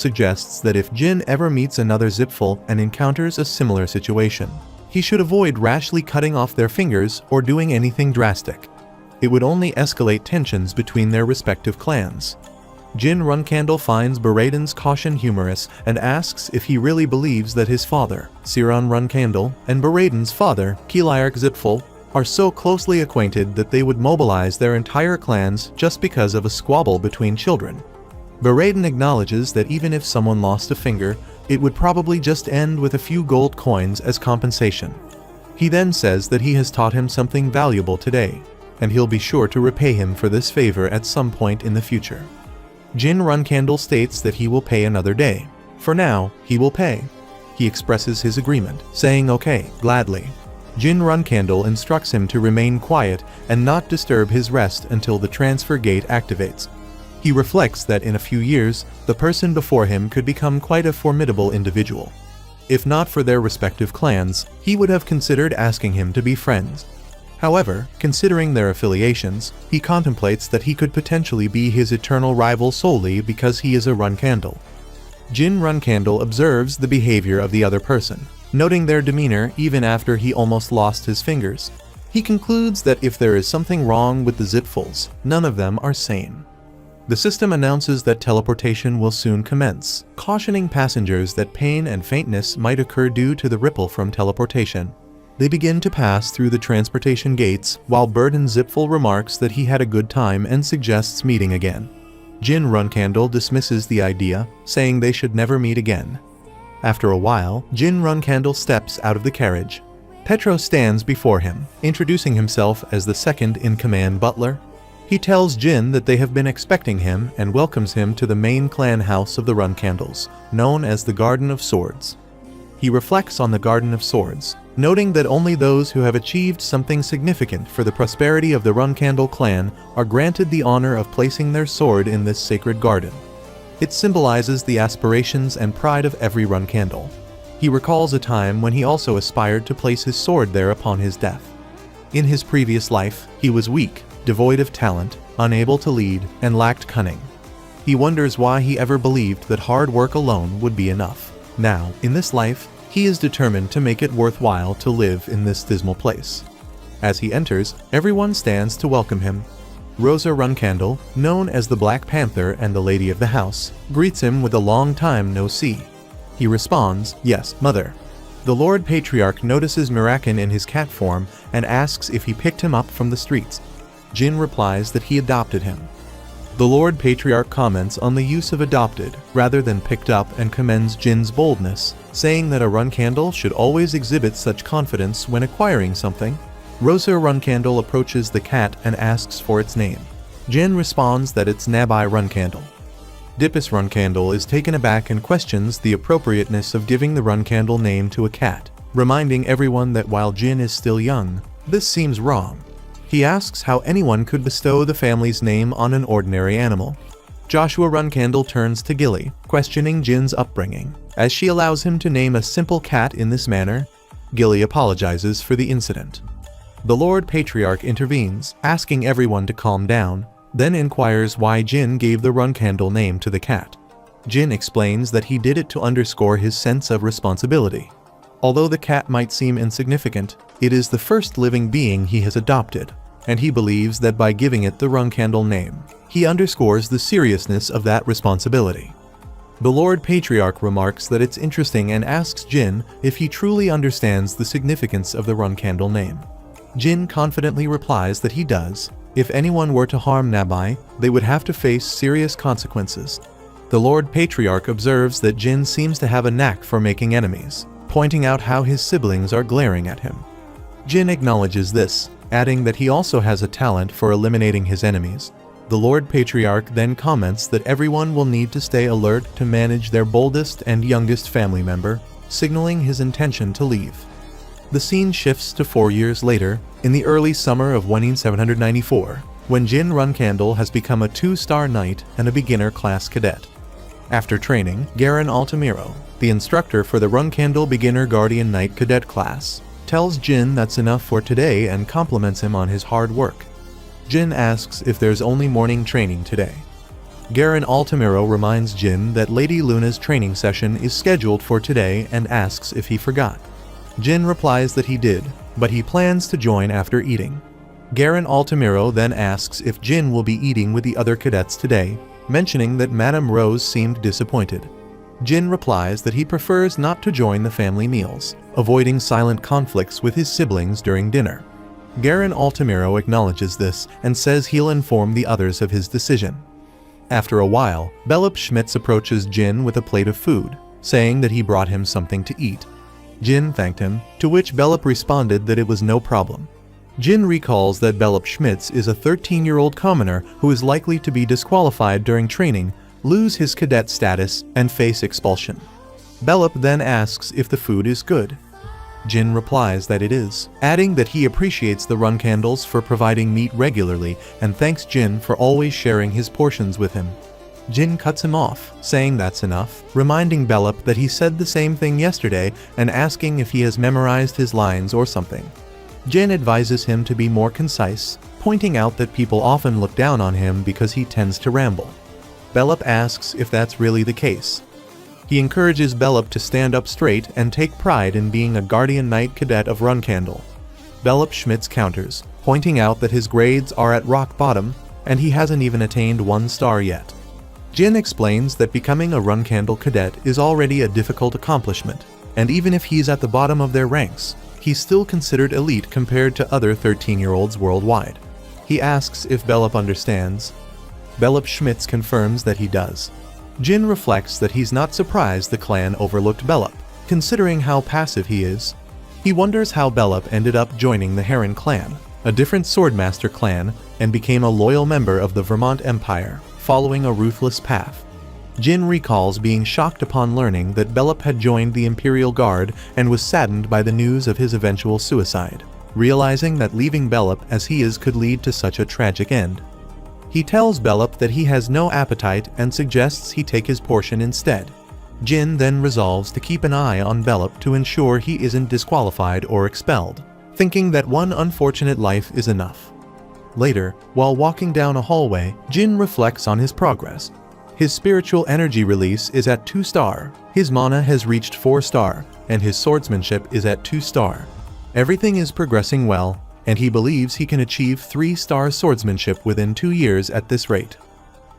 suggests that if Jin ever meets another Zipful and encounters a similar situation, he should avoid rashly cutting off their fingers or doing anything drastic. It would only escalate tensions between their respective clans. Jin Runcandle finds Beradin's caution humorous and asks if he really believes that his father, Siron Runcandle, and Beradin's father, Kiliarch Zipful, are so closely acquainted that they would mobilize their entire clans just because of a squabble between children. Beradin acknowledges that even if someone lost a finger, it would probably just end with a few gold coins as compensation. He then says that he has taught him something valuable today, and he'll be sure to repay him for this favor at some point in the future. Jin Runcandle states that he will pay another day. For now, he will pay. He expresses his agreement, saying okay, gladly. Jin Runcandle instructs him to remain quiet and not disturb his rest until the transfer gate activates. He reflects that in a few years, the person before him could become quite a formidable individual. If not for their respective clans, he would have considered asking him to be friends. However, considering their affiliations, he contemplates that he could potentially be his eternal rival solely because he is a Runcandle. Jin Runcandle observes the behavior of the other person, noting their demeanor even after he almost lost his fingers. He concludes that if there is something wrong with the Zipfuls, none of them are sane. The system announces that teleportation will soon commence, cautioning passengers that pain and faintness might occur due to the ripple from teleportation. They begin to pass through the transportation gates, while Burden Zipful remarks that he had a good time and suggests meeting again. Jin Runcandle dismisses the idea, saying they should never meet again. After a while, Jin Runcandle steps out of the carriage. Petro stands before him, introducing himself as the second-in-command butler. He tells Jin that they have been expecting him and welcomes him to the main clan house of the Runcandles, known as the Garden of Swords. He reflects on the Garden of Swords, noting that only those who have achieved something significant for the prosperity of the Runcandle clan are granted the honor of placing their sword in this sacred garden. It symbolizes the aspirations and pride of every Runcandle. He recalls a time when he also aspired to place his sword there upon his death. In his previous life, he was weak, devoid of talent, unable to lead, and lacked cunning. He wonders why he ever believed that hard work alone would be enough. Now, in this life, he is determined to make it worthwhile to live in this dismal place. As he enters, everyone stands to welcome him. Rosa Runcandle, known as the Black Panther and the Lady of the House, greets him with a long time no see. He responds, "Yes, mother." The Lord Patriarch notices Mirakin in his cat form and asks if he picked him up from the streets. Jin replies that he adopted him. The Lord Patriarch comments on the use of adopted rather than picked up and commends Jin's boldness, saying that a Runcandle should always exhibit such confidence when acquiring something. Rosa Runcandle approaches the cat and asks for its name. Jin responds that it's Nabai Runcandle. Dippus Runcandle is taken aback and questions the appropriateness of giving the Runcandle name to a cat, reminding everyone that while Jin is still young, this seems wrong. He asks how anyone could bestow the family's name on an ordinary animal. Joshua Runcandle turns to Gilly, questioning Jin's upbringing. As she allows him to name a simple cat in this manner, Gilly apologizes for the incident. The Lord Patriarch intervenes, asking everyone to calm down, then inquires why Jin gave the Runcandle name to the cat. Jin explains that he did it to underscore his sense of responsibility. Although the cat might seem insignificant, it is the first living being he has adopted, and he believes that by giving it the Runcandle name, he underscores the seriousness of that responsibility. The Lord Patriarch remarks that it's interesting and asks Jin if he truly understands the significance of the Runcandle name. Jin confidently replies that he does. If anyone were to harm Nabai, they would have to face serious consequences. The Lord Patriarch observes that Jin seems to have a knack for making enemies, pointing out how his siblings are glaring at him. Jin acknowledges this, adding that he also has a talent for eliminating his enemies. The Lord Patriarch then comments that everyone will need to stay alert to manage their boldest and youngest family member, signaling his intention to leave. The scene shifts to 4 years later, in the early summer of 1794, when Jin Runcandle has become a 2-star knight and a beginner class cadet. After training, Garen Altamiro, the instructor for the Runcandle Beginner Guardian Knight Cadet class, tells Jin that's enough for today and compliments him on his hard work. Jin asks if there's only morning training today. Garen Altamiro reminds Jin that Lady Luna's training session is scheduled for today and asks if he forgot. Jin replies that he did, but he plans to join after eating. Garen Altamiro then asks if Jin will be eating with the other cadets today, mentioning that Madame Rose seemed disappointed. Jin replies that he prefers not to join the family meals, avoiding silent conflicts with his siblings during dinner. Garen Altamiro acknowledges this and says he'll inform the others of his decision. After a while, Belop Schmitz approaches Jin with a plate of food, saying that he brought him something to eat. Jin thanked him, to which Belop responded that it was no problem. Jin recalls that Belop Schmitz is a 13-year-old commoner who is likely to be disqualified during training, lose his cadet status, and face expulsion. Belop then asks if the food is good. Jin replies that it is, adding that he appreciates the run candles for providing meat regularly and thanks Jin for always sharing his portions with him. Jin cuts him off, saying that's enough, reminding Belop that he said the same thing yesterday and asking if he has memorized his lines or something. Jin advises him to be more concise, pointing out that people often look down on him because he tends to ramble. Belop asks if that's really the case. He encourages Belop to stand up straight and take pride in being a Guardian Knight cadet of Run Candle. Belop Schmitz counters, pointing out that his grades are at rock bottom and he hasn't even attained 1 star yet. Jin explains that becoming a Run Candle cadet is already a difficult accomplishment, and even if he's at the bottom of their ranks, he's still considered elite compared to other 13-year-olds worldwide. He asks if Belop understands. Belop Schmitz confirms that he does. Jin reflects that he's not surprised the clan overlooked Belop, considering how passive he is. He wonders how Belop ended up joining the Heron clan, a different Swordmaster clan, and became a loyal member of the Vermont Empire, following a ruthless path. Jin recalls being shocked upon learning that Belop had joined the Imperial Guard and was saddened by the news of his eventual suicide, realizing that leaving Belop as he is could lead to such a tragic end. He tells Belop that he has no appetite and suggests he take his portion instead. Jin then resolves to keep an eye on Belop to ensure he isn't disqualified or expelled, thinking that one unfortunate life is enough. Later, while walking down a hallway, Jin reflects on his progress. His spiritual energy release is at 2 star, his mana has reached 4 star, and his swordsmanship is at 2 star. Everything is progressing well, and he believes he can achieve 3-star swordsmanship within 2 years at this rate.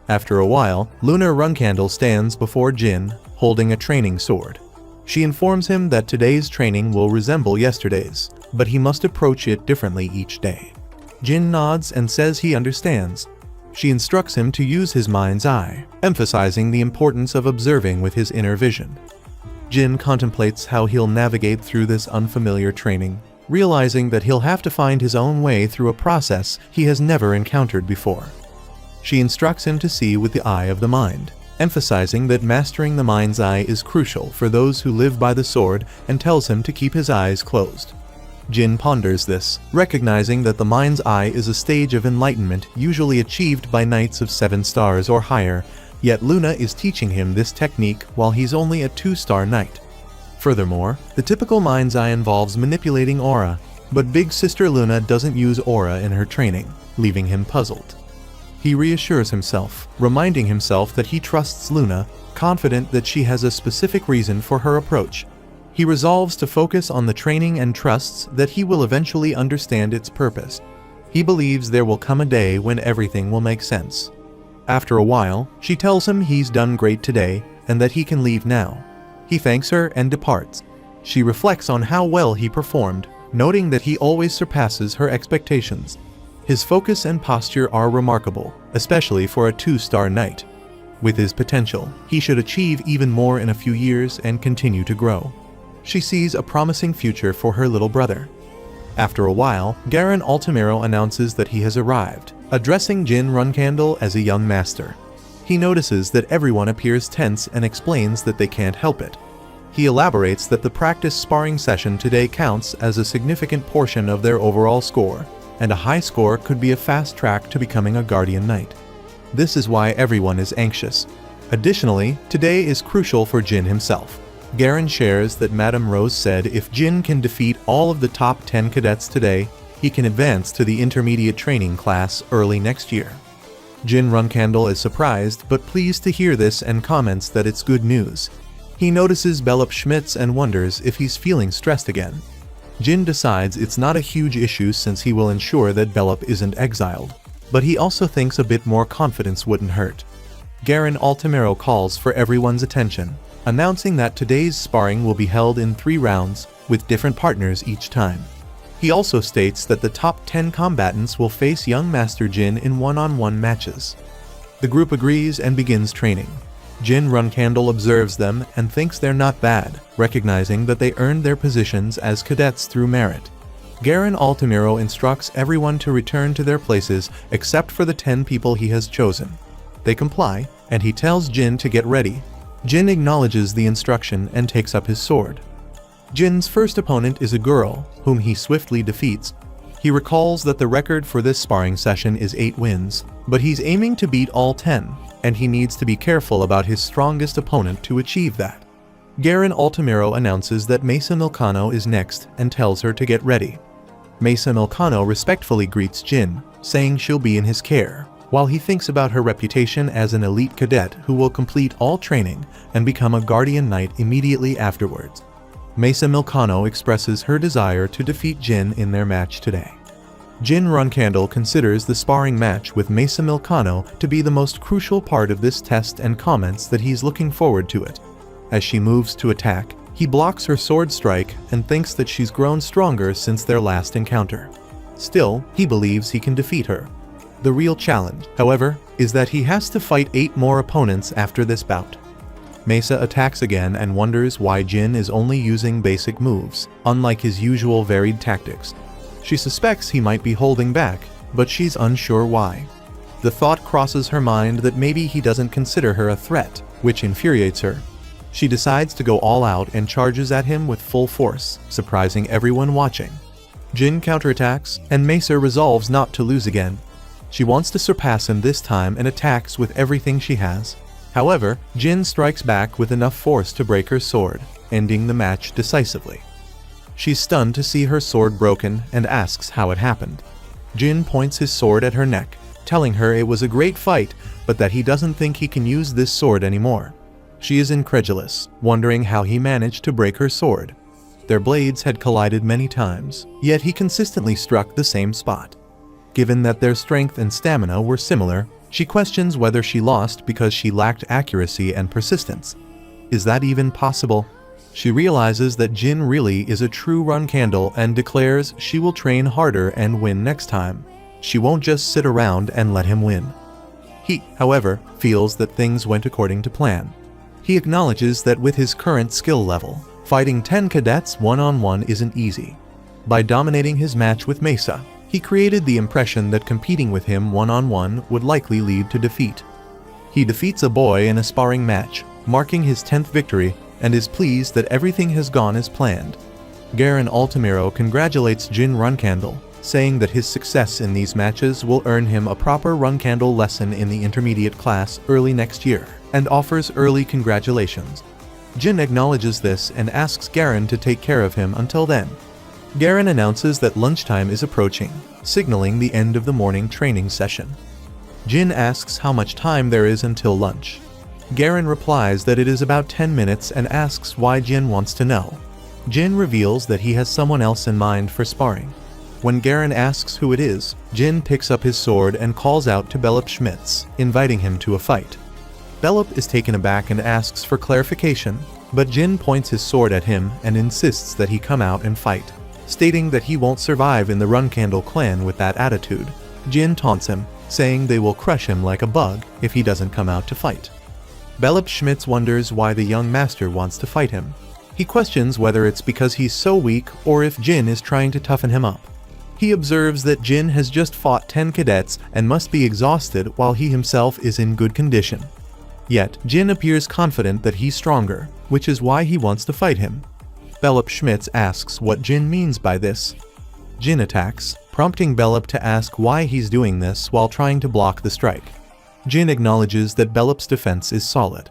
After a while, Lunar Runcandle stands before Jin, holding a training sword. She informs him that today's training will resemble yesterday's, but he must approach it differently each day. Jin nods and says he understands. She instructs him to use his mind's eye, emphasizing the importance of observing with his inner vision. Jin contemplates how he'll navigate through this unfamiliar training, realizing that he'll have to find his own way through a process he has never encountered before. She instructs him to see with the eye of the mind, emphasizing that mastering the mind's eye is crucial for those who live by the sword, and tells him to keep his eyes closed. Jin ponders this, recognizing that the mind's eye is a stage of enlightenment usually achieved by knights of 7 stars or higher, yet Luna is teaching him this technique while he's only a 2-star knight. Furthermore, the typical mind's eye involves manipulating aura, but Big Sister Luna doesn't use aura in her training, leaving him puzzled. He reassures himself, reminding himself that he trusts Luna, confident that she has a specific reason for her approach. He resolves to focus on the training and trusts that he will eventually understand its purpose. He believes there will come a day when everything will make sense. After a while, she tells him he's done great today and that he can leave now. He thanks her and departs. She reflects on how well he performed, noting that he always surpasses her expectations. His focus and posture are remarkable, especially for a 2-star knight. With his potential, he should achieve even more in a few years and continue to grow. She sees a promising future for her little brother. After a while, Garen Altamiro announces that he has arrived, addressing Jin Runcandle as a young master. He notices that everyone appears tense and explains that they can't help it. He elaborates that the practice sparring session today counts as a significant portion of their overall score, and a high score could be a fast track to becoming a Guardian Knight. This is why everyone is anxious. Additionally, today is crucial for Jin himself. Garen shares that Madame Rose said if Jin can defeat all of the top 10 cadets today, he can advance to the intermediate training class early next year. Jin Runcandle is surprised but pleased to hear this and comments that it's good news. He notices Belop Schmitz and wonders if he's feeling stressed again. Jin decides it's not a huge issue since he will ensure that Belop isn't exiled, but he also thinks a bit more confidence wouldn't hurt. Garen Altamiro calls for everyone's attention, announcing that today's sparring will be held in 3 rounds, with different partners each time. He also states that the top 10 combatants will face young Master Jin in one-on-one matches. The group agrees and begins training. Jin Runcandle observes them and thinks they're not bad, recognizing that they earned their positions as cadets through merit. Garen Altamiro instructs everyone to return to their places except for the 10 people he has chosen. They comply, and he tells Jin to get ready. Jin acknowledges the instruction and takes up his sword. Jin's first opponent is a girl, whom he swiftly defeats. He recalls that the record for this sparring session is 8 wins, but he's aiming to beat all 10, and he needs to be careful about his strongest opponent to achieve that. Garen Altamiro announces that Mesa Milcano is next and tells her to get ready. Mesa Milcano respectfully greets Jin, saying she'll be in his care, while he thinks about her reputation as an elite cadet who will complete all training and become a guardian knight immediately afterwards. Mesa Milcano expresses her desire to defeat Jin in their match today. Jin Runcandle considers the sparring match with Mesa Milcano to be the most crucial part of this test and comments that he's looking forward to it. As she moves to attack, he blocks her sword strike and thinks that she's grown stronger since their last encounter. Still, he believes he can defeat her. The real challenge, however, is that he has to fight 8 more opponents after this bout. Mesa attacks again and wonders why Jin is only using basic moves, unlike his usual varied tactics. She suspects he might be holding back, but she's unsure why. The thought crosses her mind that maybe he doesn't consider her a threat, which infuriates her. She decides to go all out and charges at him with full force, surprising everyone watching. Jin counterattacks, and Mesa resolves not to lose again. She wants to surpass him this time and attacks with everything she has. However, Jin strikes back with enough force to break her sword, ending the match decisively. She's stunned to see her sword broken and asks how it happened. Jin points his sword at her neck, telling her it was a great fight, but that he doesn't think he can use this sword anymore. She is incredulous, wondering how he managed to break her sword. Their blades had collided many times, yet he consistently struck the same spot. Given that their strength and stamina were similar, she questions whether she lost because she lacked accuracy and persistence. Is that even possible? She realizes that Jin really is a true Runcandle and declares she will train harder and win next time. She won't just sit around and let him win. He, however, feels that things went according to plan. He acknowledges that with his current skill level, fighting 10 cadets one-on-one isn't easy. By dominating his match with Mesa, he created the impression that competing with him one-on-one would likely lead to defeat. He defeats a boy in a sparring match, marking his 10th victory, and is pleased that everything has gone as planned. Garen Altamiro congratulates Jin Runcandle, saying that his success in these matches will earn him a proper Runcandle lesson in the intermediate class early next year, and offers early congratulations. Jin acknowledges this and asks Garen to take care of him until then. Garen announces that lunchtime is approaching, signaling the end of the morning training session. Jin asks how much time there is until lunch. Garen replies that it is about 10 minutes and asks why Jin wants to know. Jin reveals that he has someone else in mind for sparring. When Garen asks who it is, Jin picks up his sword and calls out to Belop Schmitz, inviting him to a fight. Belop is taken aback and asks for clarification, but Jin points his sword at him and insists that he come out and fight, stating that he won't survive in the Runcandle clan with that attitude. Jin taunts him, saying they will crush him like a bug if he doesn't come out to fight. Belop Schmitz wonders why the young master wants to fight him. He questions whether it's because he's so weak or if Jin is trying to toughen him up. He observes that Jin has just fought 10 cadets and must be exhausted while he himself is in good condition. Yet, Jin appears confident that he's stronger, which is why he wants to fight him. Belop Schmitz asks what Jin means by this. Jin attacks, prompting Belop to ask why he's doing this while trying to block the strike. Jin acknowledges that Belop's defense is solid.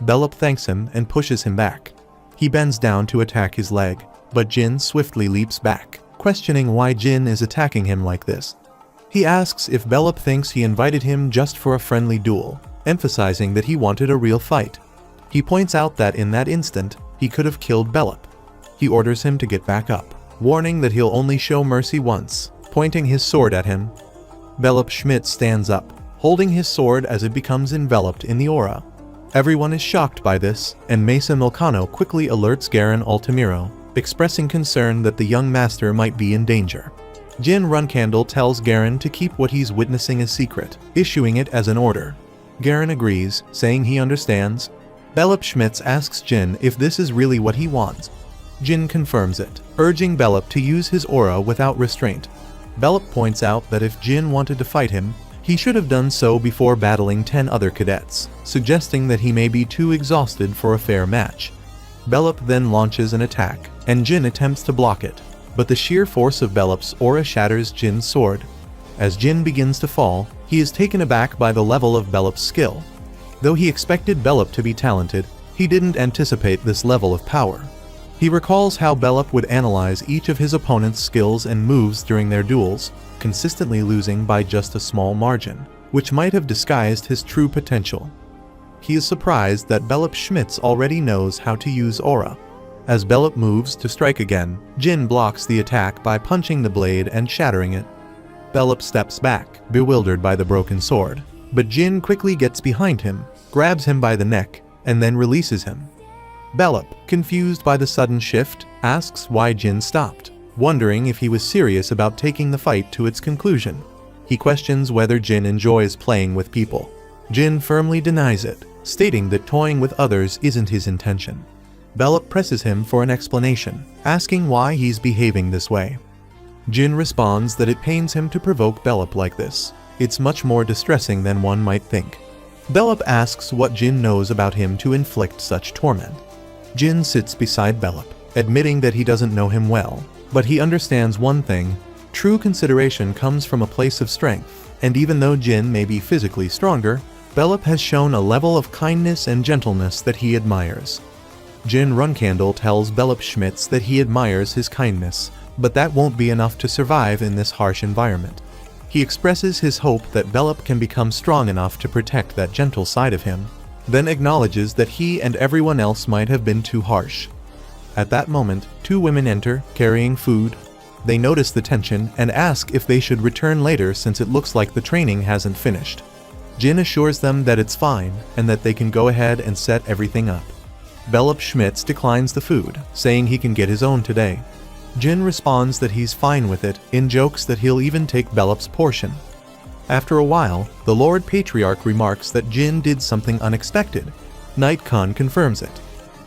Belop thanks him and pushes him back. He bends down to attack his leg, but Jin swiftly leaps back, questioning why Jin is attacking him like this. He asks if Belop thinks he invited him just for a friendly duel, emphasizing that he wanted a real fight. He points out that in that instant, he could have killed Belop. He orders him to get back up, warning that he'll only show mercy once, pointing his sword at him. Belop Schmidt stands up, holding his sword as it becomes enveloped in the aura. Everyone is shocked by this, and Mesa Milcano quickly alerts Garen Altamiro, expressing concern that the young master might be in danger. Jin Runcandle tells Garen to keep what he's witnessing a secret, issuing it as an order. Garen agrees, saying he understands. Belop Schmitz asks Jin if this is really what he wants. Jin confirms it, urging Belop to use his aura without restraint. Belop points out that if Jin wanted to fight him, he should have done so before battling 10 other cadets, suggesting that he may be too exhausted for a fair match. Belop then launches an attack, and Jin attempts to block it, but the sheer force of Belop's aura shatters Jin's sword. As Jin begins to fall, he is taken aback by the level of Belop's skill. Though he expected Belop to be talented, he didn't anticipate this level of power. He recalls how Belop would analyze each of his opponent's skills and moves during their duels, consistently losing by just a small margin, which might have disguised his true potential. He is surprised that Belop Schmitz already knows how to use aura. As Belop moves to strike again, Jin blocks the attack by punching the blade and shattering it. Belop steps back, bewildered by the broken sword, but Jin quickly gets behind him, grabs him by the neck, and then releases him. Belop, confused by the sudden shift, asks why Jin stopped, wondering if he was serious about taking the fight to its conclusion. He questions whether Jin enjoys playing with people. Jin firmly denies it, stating that toying with others isn't his intention. Belop presses him for an explanation, asking why he's behaving this way. Jin responds that it pains him to provoke Belop like this. It's much more distressing than one might think. Belop asks what Jin knows about him to inflict such torment. Jin sits beside Belop, admitting that he doesn't know him well, but he understands one thing: true consideration comes from a place of strength, and even though Jin may be physically stronger, Belop has shown a level of kindness and gentleness that he admires. Jin Runcandle tells Belop Schmitz that he admires his kindness, but that won't be enough to survive in this harsh environment. He expresses his hope that Belop can become strong enough to protect that gentle side of him, then acknowledges that he and everyone else might have been too harsh. At that moment, 2 women enter, carrying food. They notice the tension and ask if they should return later since it looks like the training hasn't finished. Jin assures them that it's fine and that they can go ahead and set everything up. Belop Schmitz declines the food, saying he can get his own today. Jin responds that he's fine with it, in jokes that he'll even take Belop's portion. After a while, the Lord Patriarch remarks that Jin did something unexpected. Knight Khan confirms it.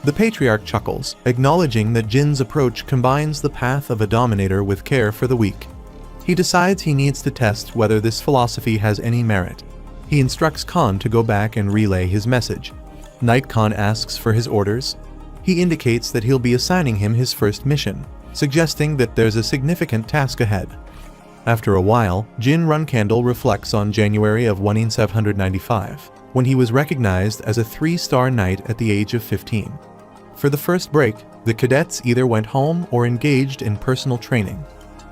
The Patriarch chuckles, acknowledging that Jin's approach combines the path of a dominator with care for the weak. He decides he needs to test whether this philosophy has any merit. He instructs Khan to go back and relay his message. Knight Khan asks for his orders. He indicates that he'll be assigning him his first mission, suggesting that there's a significant task ahead. After a while, Jin Runcandle reflects on January of 1795, when he was recognized as a 3-star knight at the age of 15. For the first break, the cadets either went home or engaged in personal training.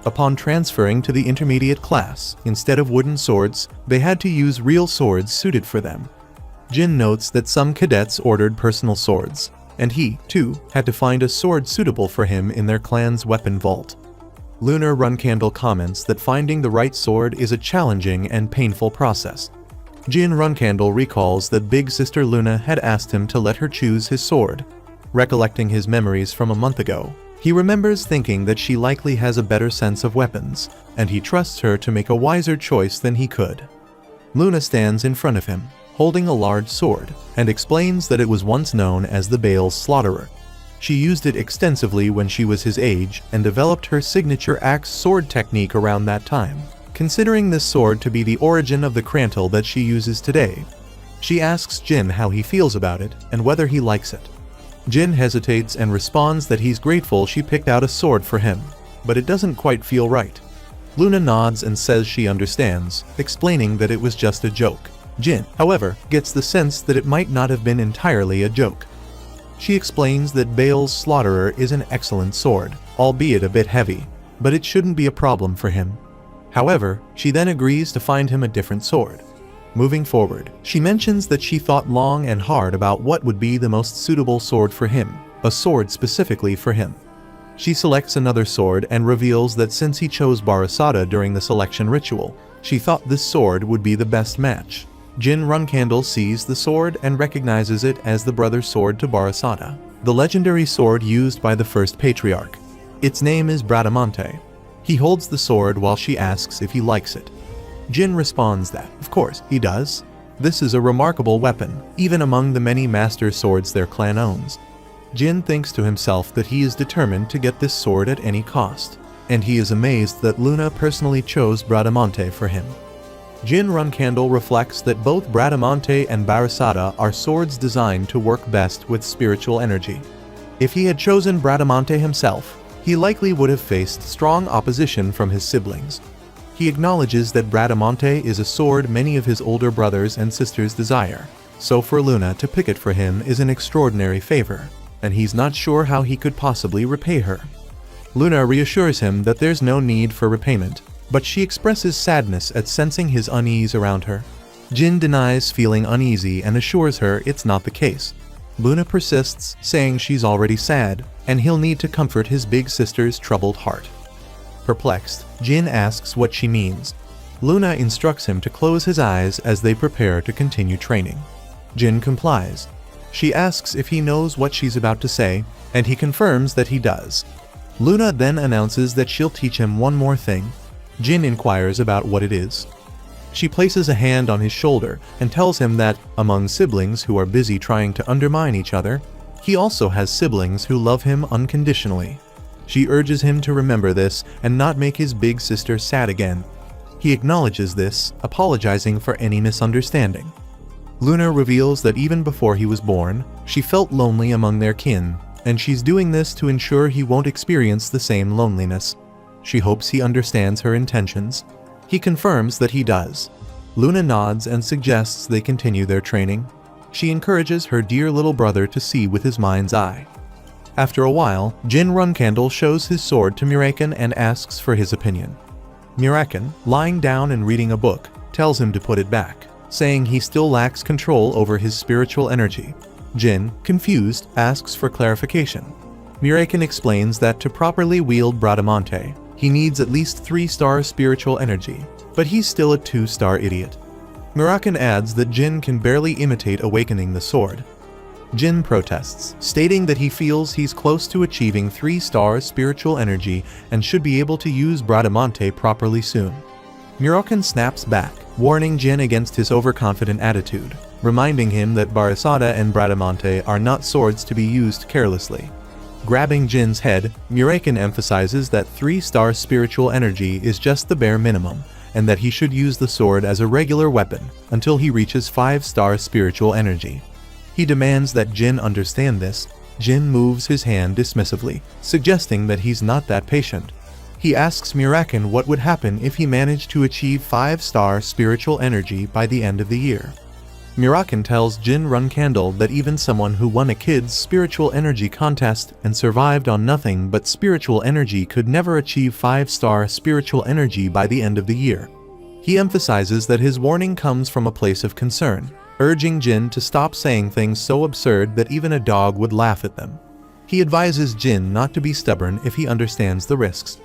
Upon transferring to the intermediate class, instead of wooden swords, they had to use real swords suited for them. Jin notes that some cadets ordered personal swords, and he, too, had to find a sword suitable for him in their clan's weapon vault. Lunar Runcandle comments that finding the right sword is a challenging and painful process. Jin Runcandle recalls that Big Sister Luna had asked him to let her choose his sword. Recollecting his memories from a month ago, he remembers thinking that she likely has a better sense of weapons, and he trusts her to make a wiser choice than he could. Luna stands in front of him, holding a large sword, and explains that it was once known as the Bale's Slaughterer. She used it extensively when she was his age and developed her signature axe sword technique around that time, considering this sword to be the origin of the Krantil that she uses today. She asks Jin how he feels about it and whether he likes it. Jin hesitates and responds that he's grateful she picked out a sword for him, but it doesn't quite feel right. Luna nods and says she understands, explaining that it was just a joke. Jin, however, gets the sense that it might not have been entirely a joke. She explains that Bale's Slaughterer is an excellent sword, albeit a bit heavy, but it shouldn't be a problem for him. However, she then agrees to find him a different sword. Moving forward, she mentions that she thought long and hard about what would be the most suitable sword for him, a sword specifically for him. She selects another sword and reveals that since he chose Barasada during the selection ritual, she thought this sword would be the best match. Jin Runcandle sees the sword and recognizes it as the brother's sword to Barasada, the legendary sword used by the first patriarch. Its name is Bradamante. He holds the sword while she asks if he likes it. Jin responds that, of course, he does. This is a remarkable weapon, even among the many master swords their clan owns. Jin thinks to himself that he is determined to get this sword at any cost, and he is amazed that Luna personally chose Bradamante for him. Jin Runcandle reflects that both Bradamante and Barasada are swords designed to work best with spiritual energy. If he had chosen Bradamante himself, he likely would have faced strong opposition from his siblings. He acknowledges that Bradamante is a sword many of his older brothers and sisters desire, so for Luna to pick it for him is an extraordinary favor, and he's not sure how he could possibly repay her. Luna reassures him that there's no need for repayment, but she expresses sadness at sensing his unease around her. Jin denies feeling uneasy and assures her it's not the case. Luna persists, saying she's already sad, and he'll need to comfort his big sister's troubled heart. Perplexed, Jin asks what she means. Luna instructs him to close his eyes as they prepare to continue training. Jin complies. She asks if he knows what she's about to say, and he confirms that he does. Luna then announces that she'll teach him one more thing. Jin inquires about what it is. She places a hand on his shoulder and tells him that, among siblings who are busy trying to undermine each other, he also has siblings who love him unconditionally. She urges him to remember this and not make his big sister sad again. He acknowledges this, apologizing for any misunderstanding. Luna reveals that even before he was born, she felt lonely among their kin, and she's doing this to ensure he won't experience the same loneliness. She hopes he understands her intentions. He confirms that he does. Luna nods and suggests they continue their training. She encourages her dear little brother to see with his mind's eye. After a while, Jin Runcandle shows his sword to Muraken and asks for his opinion. Muraken, lying down and reading a book, tells him to put it back, saying he still lacks control over his spiritual energy. Jin, confused, asks for clarification. Muraken explains that to properly wield Bradamante, he needs at least 3-star spiritual energy, but he's still a 2-star idiot. Muraken adds that Jin can barely imitate awakening the sword. Jin protests, stating that he feels he's close to achieving 3-star spiritual energy and should be able to use Bradamante properly soon. Muraken snaps back, warning Jin against his overconfident attitude, reminding him that Barasada and Bradamante are not swords to be used carelessly. Grabbing Jin's head, Muraken emphasizes that 3-star spiritual energy is just the bare minimum, and that he should use the sword as a regular weapon until he reaches 5-star spiritual energy. He demands that Jin understand this. Jin moves his hand dismissively, suggesting that he's not that patient. He asks Muraken what would happen if he managed to achieve 5-star spiritual energy by the end of the year. Muraken tells Jin Runcandle that even someone who won a kid's spiritual energy contest and survived on nothing but spiritual energy could never achieve 5-star spiritual energy by the end of the year. He emphasizes that his warning comes from a place of concern, urging Jin to stop saying things so absurd that even a dog would laugh at them. He advises Jin not to be stubborn if he understands the risks.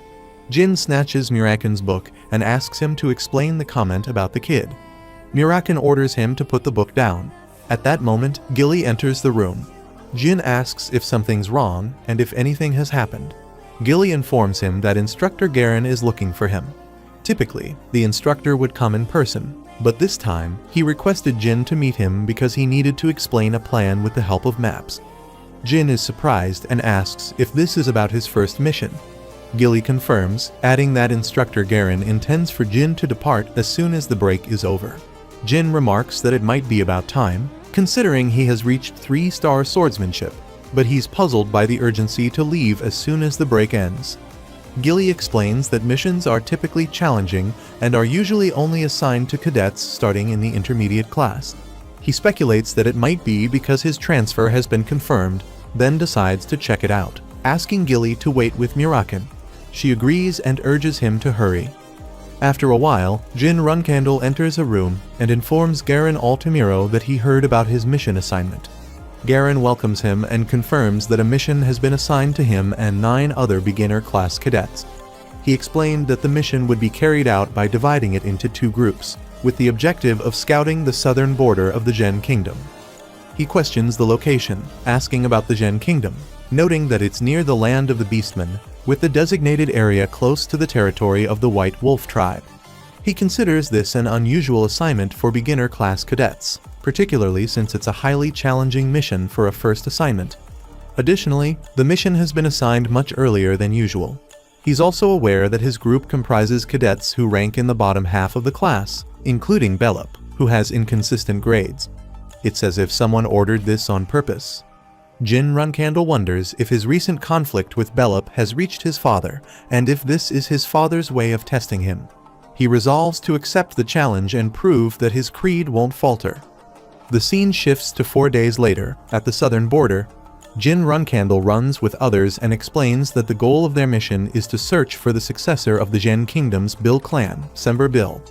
Jin snatches Muraken's book and asks him to explain the comment about the kid. Muraken orders him to put the book down. At that moment, Gilly enters the room. Jin asks if something's wrong and if anything has happened. Gilly informs him that Instructor Garen is looking for him. Typically, the instructor would come in person, but this time, he requested Jin to meet him because he needed to explain a plan with the help of maps. Jin is surprised and asks if this is about his first mission. Gilly confirms, adding that Instructor Garen intends for Jin to depart as soon as the break is over. Jin remarks that it might be about time, considering he has reached 3-star swordsmanship, but he's puzzled by the urgency to leave as soon as the break ends. Gilly explains that missions are typically challenging and are usually only assigned to cadets starting in the intermediate class. He speculates that it might be because his transfer has been confirmed, then decides to check it out, asking Gilly to wait with Muraken. She agrees and urges him to hurry. After a while, Jin Runcandle enters a room and informs Garen Altamiro that he heard about his mission assignment. Garen welcomes him and confirms that a mission has been assigned to him and 9 other beginner class cadets. He explained that the mission would be carried out by dividing it into 2 groups, with the objective of scouting the southern border of the Gen Kingdom. He questions the location, asking about the Gen Kingdom, noting that it's near the land of the Beastmen, with the designated area close to the territory of the White Wolf tribe. He considers this an unusual assignment for beginner class cadets, particularly since it's a highly challenging mission for a first assignment. Additionally, the mission has been assigned much earlier than usual. He's also aware that his group comprises cadets who rank in the bottom half of the class, including Bellup, who has inconsistent grades. It's as if someone ordered this on purpose. Jin Runcandle wonders if his recent conflict with Bellup has reached his father, and if this is his father's way of testing him. He resolves to accept the challenge and prove that his creed won't falter. The scene shifts to 4 days later, at the southern border. Jin Runcandle runs with others and explains that the goal of their mission is to search for the successor of the Gen Kingdom's Bill clan, Sember Bill.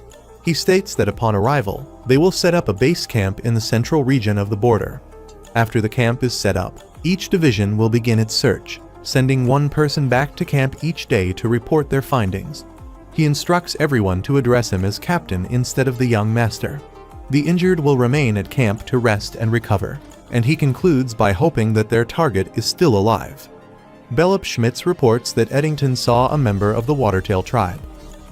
He states that upon arrival, they will set up a base camp in the central region of the border. After the camp is set up, each division will begin its search, sending 1 person back to camp each day to report their findings. He instructs everyone to address him as captain instead of the young master. The injured will remain at camp to rest and recover, and he concludes by hoping that their target is still alive. Bellup Schmitz reports that Eddington saw a member of the Watertail tribe.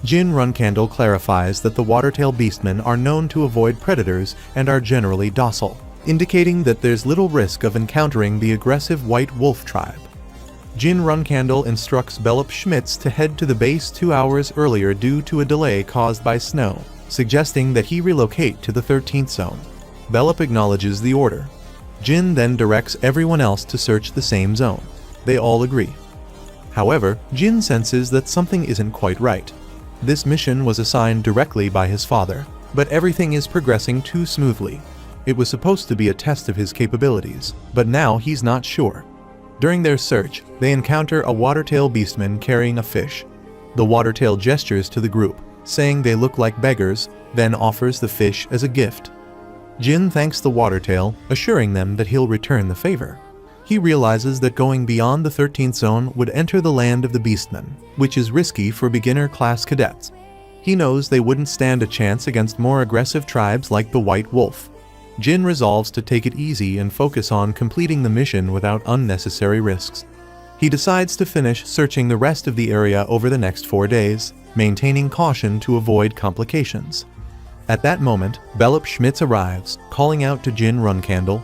Jin Runcandle clarifies that the Watertail beastmen are known to avoid predators and are generally docile, indicating that there's little risk of encountering the aggressive White Wolf tribe. Jin Runcandle instructs Bellup Schmitz to head to the base 2 hours earlier due to a delay caused by snow, suggesting that he relocate to the 13th zone. Bellup acknowledges the order. Jin then directs everyone else to search the same zone. They all agree. However, Jin senses that something isn't quite right. This mission was assigned directly by his father, but everything is progressing too smoothly. It was supposed to be a test of his capabilities, but now he's not sure. During their search, they encounter a Watertail beastman carrying a fish. The Watertail gestures to the group, saying they look like beggars, then offers the fish as a gift. Jin thanks the Watertail, assuring them that he'll return the favor. He realizes that going beyond the 13th zone would enter the land of the beastmen, which is risky for beginner class cadets. He knows they wouldn't stand a chance against more aggressive tribes like the White Wolf. Jin resolves to take it easy and focus on completing the mission without unnecessary risks. He decides to finish searching the rest of the area over the next 4 days, maintaining caution to avoid complications. At that moment, Bellup Schmitz arrives, calling out to Jin Runcandle.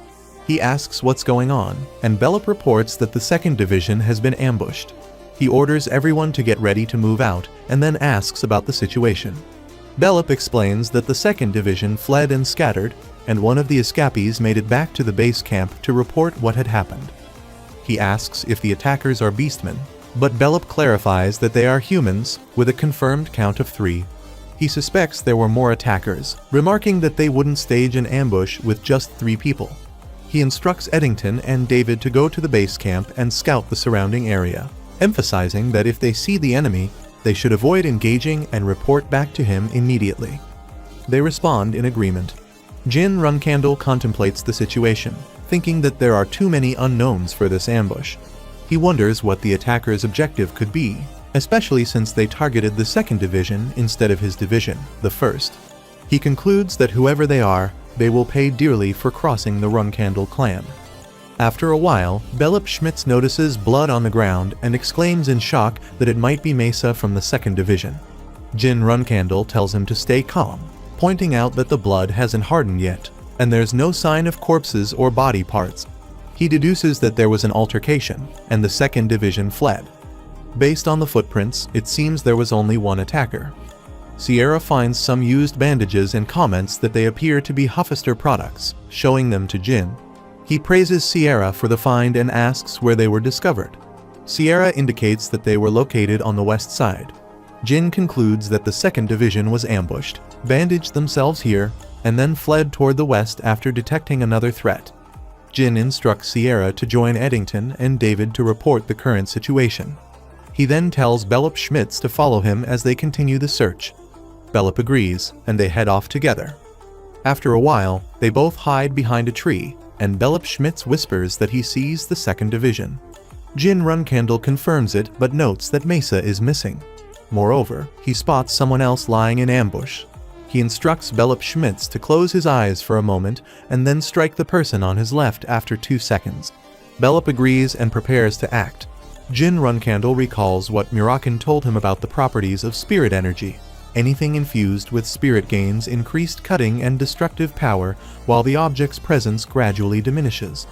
He asks what's going on, and Bellup reports that the 2nd Division has been ambushed. He orders everyone to get ready to move out, and then asks about the situation. Bellup explains that the 2nd Division fled and scattered, and one of the escapees made it back to the base camp to report what had happened. He asks if the attackers are beastmen, but Bellup clarifies that they are humans, with a confirmed count of 3. He suspects there were more attackers, remarking that they wouldn't stage an ambush with just 3 people. He instructs Eddington and David to go to the base camp and scout the surrounding area, emphasizing that if they see the enemy, they should avoid engaging and report back to him immediately. They respond in agreement. Jin Runcandle contemplates the situation, thinking that there are too many unknowns for this ambush. He wonders what the attackers' objective could be, especially since they targeted the 2nd Division instead of his division, the 1st. He concludes that whoever they are, they will pay dearly for crossing the Runcandle clan. After a while, Bellup Schmitz notices blood on the ground and exclaims in shock that it might be Mesa from the 2nd Division. Jin Runcandle tells him to stay calm, pointing out that the blood hasn't hardened yet, and there's no sign of corpses or body parts. He deduces that there was an altercation, and the 2nd Division fled. Based on the footprints, it seems there was only one attacker. Sierra finds some used bandages and comments that they appear to be Huffister products, showing them to Jin. He praises Sierra for the find and asks where they were discovered. Sierra indicates that they were located on the west side. Jin concludes that the 2nd Division was ambushed, bandaged themselves here, and then fled toward the west after detecting another threat. Jin instructs Sierra to join Eddington and David to report the current situation. He then tells Bellup Schmitz to follow him as they continue the search. Belop agrees, and they head off together. After a while, they both hide behind a tree, and Belop Schmitz whispers that he sees the second division. Jin Runkandel confirms it but notes that Mesa is missing. Moreover, he spots someone else lying in ambush. He instructs Belop Schmitz to close his eyes for a moment and then strike the person on his left after 2 seconds. Belop agrees and prepares to act. Jin Runkandel recalls what Murakin told him about the properties of spirit energy. Anything infused with spirit gains increased cutting and destructive power, while the object's presence gradually diminishes.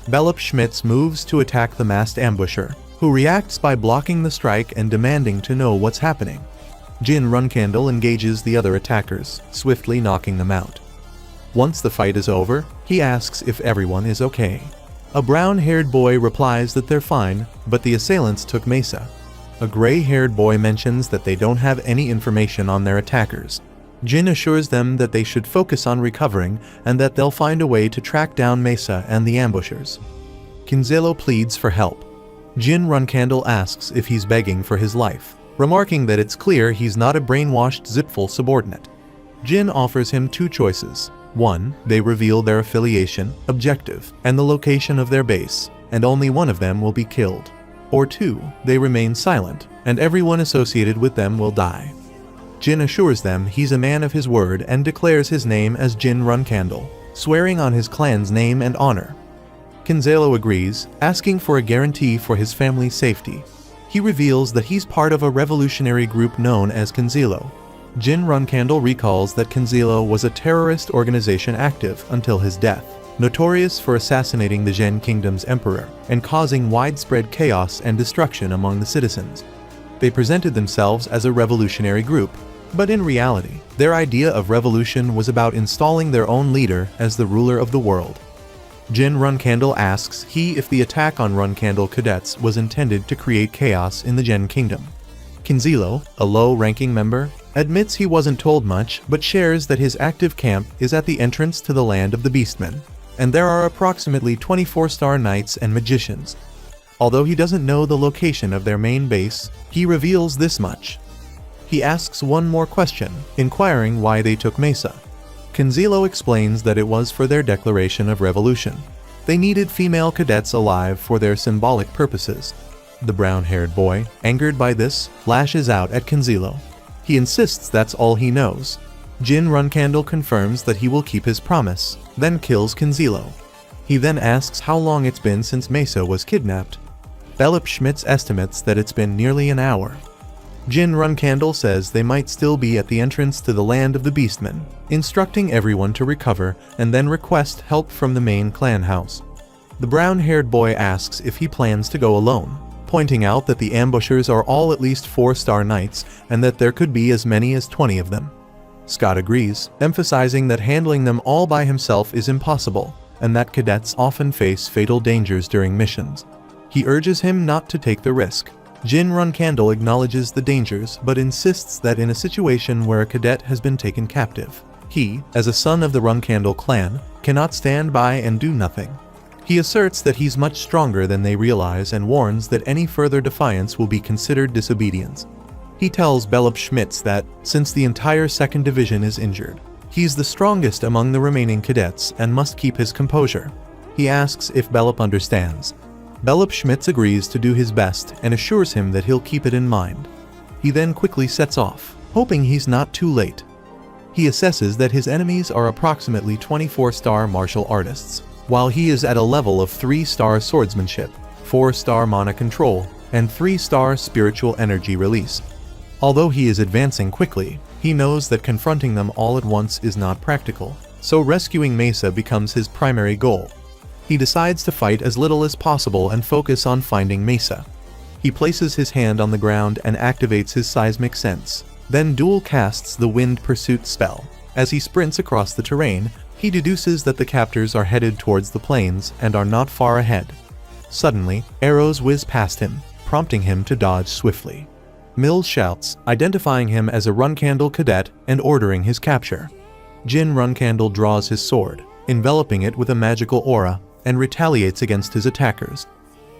Belop Schmitz moves to attack the masked ambusher, who reacts by blocking the strike and demanding to know what's happening. Jin Runkandel engages the other attackers, swiftly knocking them out. Once the fight is over, he asks if everyone is okay. A brown-haired boy replies that they're fine, but the assailants took Mesa. A gray-haired boy mentions that they don't have any information on their attackers. Jin assures them that they should focus on recovering and that they'll find a way to track down Mesa and the ambushers. Kinzelo pleads for help. Jin Runkandel asks if he's begging for his life, remarking that it's clear he's not a brainwashed Zipful subordinate. Jin offers him 2 choices. 1, they reveal their affiliation, objective, and the location of their base, and only one of them will be killed. Or 2, they remain silent, and everyone associated with them will die. Jin assures them he's a man of his word and declares his name as Jin Runkandel, swearing on his clan's name and honor. Kinzelo agrees, asking for a guarantee for his family's safety. He reveals that he's part of a revolutionary group known as Kinzelo. Jin Runkandel recalls that Kinzelo was a terrorist organization active until his death, notorious for assassinating the Zhen Kingdom's emperor and causing widespread chaos and destruction among the citizens. They presented themselves as a revolutionary group, but in reality, their idea of revolution was about installing their own leader as the ruler of the world. Jin Runkandel asks if the attack on Runkandel cadets was intended to create chaos in the Zhen Kingdom. Kinzelo, a low-ranking member, admits he wasn't told much but shares that his active camp is at the entrance to the land of the Beastmen, and there are approximately 24-star knights and magicians. Although he doesn't know the location of their main base, he reveals this much. He asks one more question, inquiring why they took Mesa. Kinzelo explains that it was for their declaration of revolution. They needed female cadets alive for their symbolic purposes. The brown-haired boy, angered by this, lashes out at Kinzelo. He insists that's all he knows. Jin Runkandel confirms that he will keep his promise, then kills Kinzelo. He then asks how long it's been since Mesa was kidnapped. Belop Schmitz estimates that it's been nearly an hour. Jin Runkandel says they might still be at the entrance to the land of the Beastmen, instructing everyone to recover and then request help from the main clan house. The brown-haired boy asks if he plans to go alone, pointing out that the ambushers are all at least 4-star knights and that there could be as many as 20 of them. Scott agrees, emphasizing that handling them all by himself is impossible, and that cadets often face fatal dangers during missions. He urges him not to take the risk. Jin Runkandel acknowledges the dangers but insists that in a situation where a cadet has been taken captive, he, as a son of the Runkandel clan, cannot stand by and do nothing. He asserts that he's much stronger than they realize and warns that any further defiance will be considered disobedience. He tells Belop Schmitz that, since the entire 2nd Division is injured, he's the strongest among the remaining cadets and must keep his composure. He asks if Belop understands. Belop Schmitz agrees to do his best and assures him that he'll keep it in mind. He then quickly sets off, hoping he's not too late. He assesses that his enemies are approximately 24-star martial artists, while he is at a level of 3-star swordsmanship, 4-star mana control, and 3-star spiritual energy release. Although he is advancing quickly, he knows that confronting them all at once is not practical, so rescuing Mesa becomes his primary goal. He decides to fight as little as possible and focus on finding Mesa. He places his hand on the ground and activates his seismic sense, then dual casts the Wind Pursuit spell. As he sprints across the terrain, he deduces that the captors are headed towards the plains and are not far ahead. Suddenly, arrows whiz past him, prompting him to dodge swiftly. Mills shouts, identifying him as a Runkandel cadet and ordering his capture. Jin Runkandel draws his sword, enveloping it with a magical aura, and retaliates against his attackers.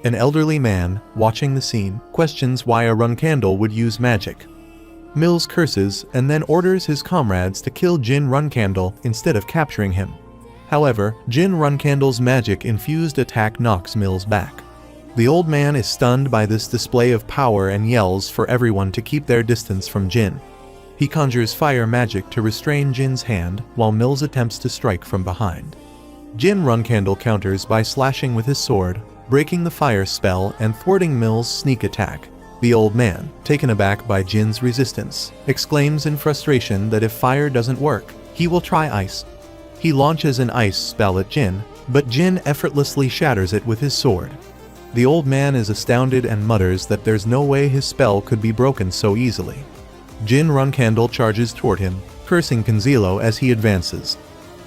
An elderly man, watching the scene, questions why a Runkandel would use magic. Mills curses and then orders his comrades to kill Jin Runcandle instead of capturing him. However, Jin Runcandle's magic-infused attack knocks Mills back. The old man is stunned by this display of power and yells for everyone to keep their distance from Jin. He conjures fire magic to restrain Jin's hand while Mills attempts to strike from behind. Jin Runcandle counters by slashing with his sword, breaking the fire spell and thwarting Mills' sneak attack. The old man, taken aback by Jin's resistance, exclaims in frustration that if fire doesn't work, he will try ice. He launches an ice spell at Jin, but Jin effortlessly shatters it with his sword. The old man is astounded and mutters that there's no way his spell could be broken so easily. Jin Runcandle charges toward him, cursing Kanzilo as he advances.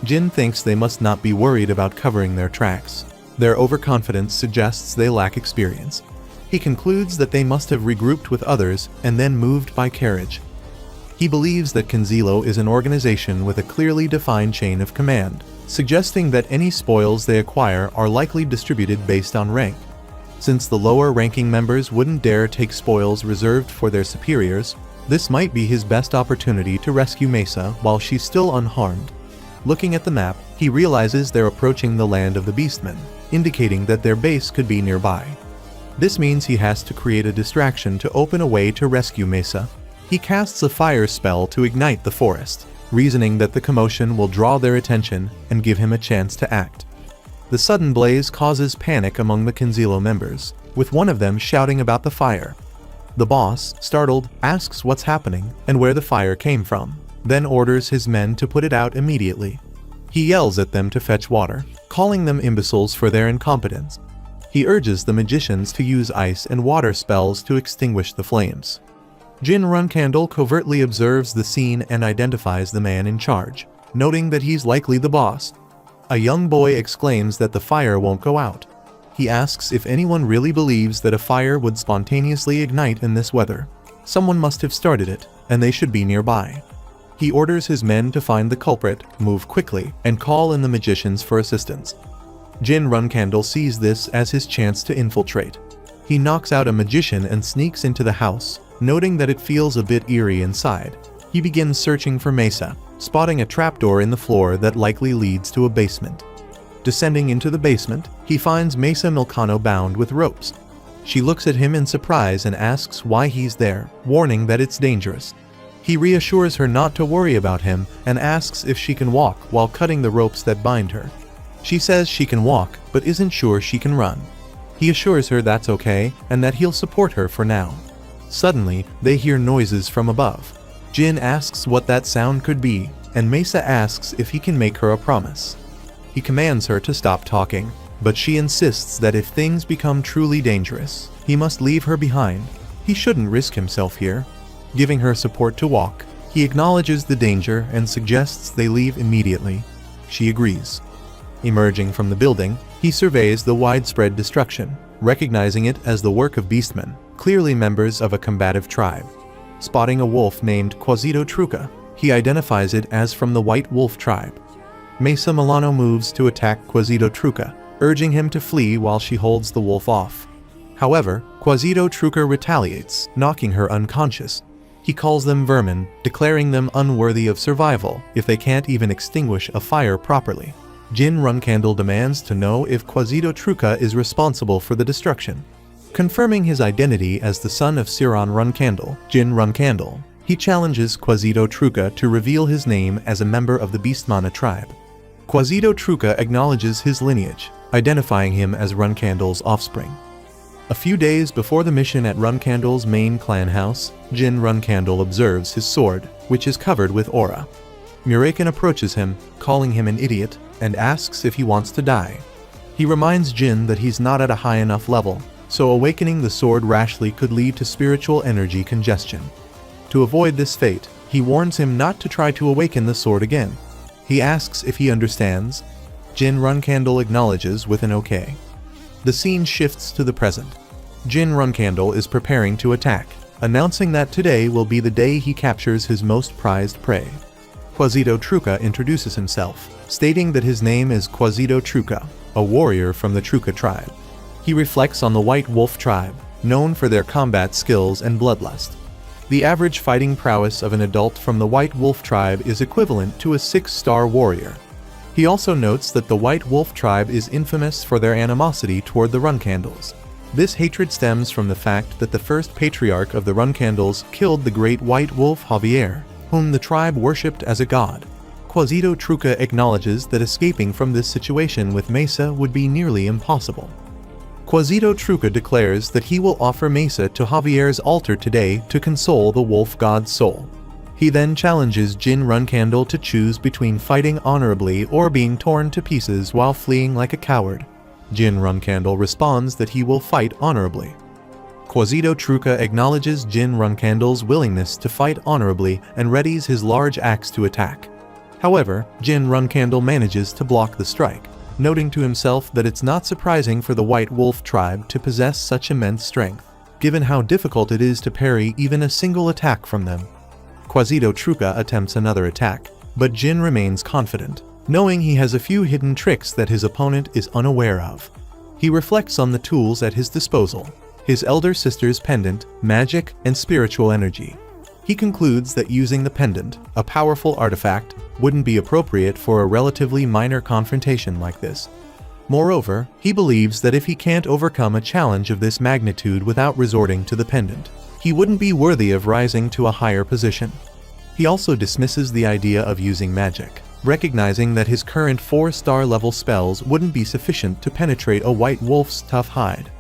Jin thinks they must not be worried about covering their tracks. Their overconfidence suggests they lack experience. He concludes that they must have regrouped with others and then moved by carriage. He believes that Kanzilo is an organization with a clearly defined chain of command, suggesting that any spoils they acquire are likely distributed based on rank. Since the lower-ranking members wouldn't dare take spoils reserved for their superiors, this might be his best opportunity to rescue Mesa while she's still unharmed. Looking at the map, he realizes they're approaching the land of the Beastmen, indicating that their base could be nearby. This means he has to create a distraction to open a way to rescue Mesa. He casts a fire spell to ignite the forest, reasoning that the commotion will draw their attention and give him a chance to act. The sudden blaze causes panic among the Kanzilo members, with one of them shouting about the fire. The boss, startled, asks what's happening and where the fire came from, then orders his men to put it out immediately. He yells at them to fetch water, calling them imbeciles for their incompetence. He urges the magicians to use ice and water spells to extinguish the flames. Jin Runcandle covertly observes the scene and identifies the man in charge, noting that he's likely the boss. A young boy exclaims that the fire won't go out. He asks if anyone really believes that a fire would spontaneously ignite in this weather. Someone must have started it, and they should be nearby. He orders his men to find the culprit, move quickly, and call in the magicians for assistance. Jin Runcandle sees this as his chance to infiltrate. He knocks out a magician and sneaks into the house, noting that it feels a bit eerie inside. He begins searching for Mesa, spotting a trapdoor in the floor that likely leads to a basement. Descending into the basement, he finds Mesa Milcano bound with ropes. She looks at him in surprise and asks why he's there, warning that it's dangerous. He reassures her not to worry about him and asks if she can walk while cutting the ropes that bind her. She says she can walk, but isn't sure she can run. He assures her that's okay and that he'll support her for now. Suddenly, they hear noises from above. Jin asks what that sound could be, and Mesa asks if he can make her a promise. He commands her to stop talking, but she insists that if things become truly dangerous, he must leave her behind. He shouldn't risk himself here. Giving her support to walk, he acknowledges the danger and suggests they leave immediately. She agrees. Emerging from the building, he surveys the widespread destruction, recognizing it as the work of beastmen, clearly members of a combative tribe. Spotting a wolf named Quasito Truca, he identifies it as from the White Wolf tribe. Mesa Milano moves to attack Quasito Truca, urging him to flee while she holds the wolf off. However, Quasito Truca retaliates, knocking her unconscious. He calls them vermin, declaring them unworthy of survival if they can't even extinguish a fire properly. Jin Runcandle demands to know if Quasito Truca is responsible for the destruction. Confirming his identity as the son of Siron Runcandle, Jin Runcandle, he challenges Quasito Truca to reveal his name as a member of the Beastmana tribe. Quasito Truca acknowledges his lineage, identifying him as Runcandle's offspring. A few days before the mission at Runcandle's main clan house, Jin Runcandle observes his sword, which is covered with aura. Muraken approaches him, calling him an idiot, and asks if he wants to die. He reminds Jin that he's not at a high enough level, so awakening the sword rashly could lead to spiritual energy congestion. To avoid this fate, he warns him not to try to awaken the sword again. He asks if he understands. Jin Runcandle acknowledges with an okay. The scene shifts to the present. Jin Runcandle is preparing to attack, announcing that today will be the day he captures his most prized prey. Quasito Truca introduces himself, stating that his name is Quasito Truca, a warrior from the Truca tribe. He reflects on the White Wolf tribe, known for their combat skills and bloodlust. The average fighting prowess of an adult from the White Wolf tribe is equivalent to a 6-star warrior. He also notes that the White Wolf tribe is infamous for their animosity toward the Runcandles. This hatred stems from the fact that the first patriarch of the Runcandles killed the great White Wolf Javier, whom the tribe worshipped as a god. Quasito Truca acknowledges that escaping from this situation with Mesa would be nearly impossible. Quasito Truca declares that he will offer Mesa to Javier's altar today to console the wolf god's soul. He then challenges Jin Runcandle to choose between fighting honorably or being torn to pieces while fleeing like a coward. Jin Runcandle responds that he will fight honorably. Quasito Truca acknowledges Jin Runcandle's willingness to fight honorably and readies his large axe to attack. However, Jin Runcandle manages to block the strike, noting to himself that it's not surprising for the White Wolf tribe to possess such immense strength, given how difficult it is to parry even a single attack from them. Quasito Truca attempts another attack, but Jin remains confident, knowing he has a few hidden tricks that his opponent is unaware of. He reflects on the tools at his disposal: his elder sister's pendant, magic, and spiritual energy. He concludes that using the pendant, a powerful artifact, wouldn't be appropriate for a relatively minor confrontation like this. Moreover, he believes that if he can't overcome a challenge of this magnitude without resorting to the pendant, he wouldn't be worthy of rising to a higher position. He also dismisses the idea of using magic, recognizing that his current 4-star level spells wouldn't be sufficient to penetrate a White Wolf's tough hide.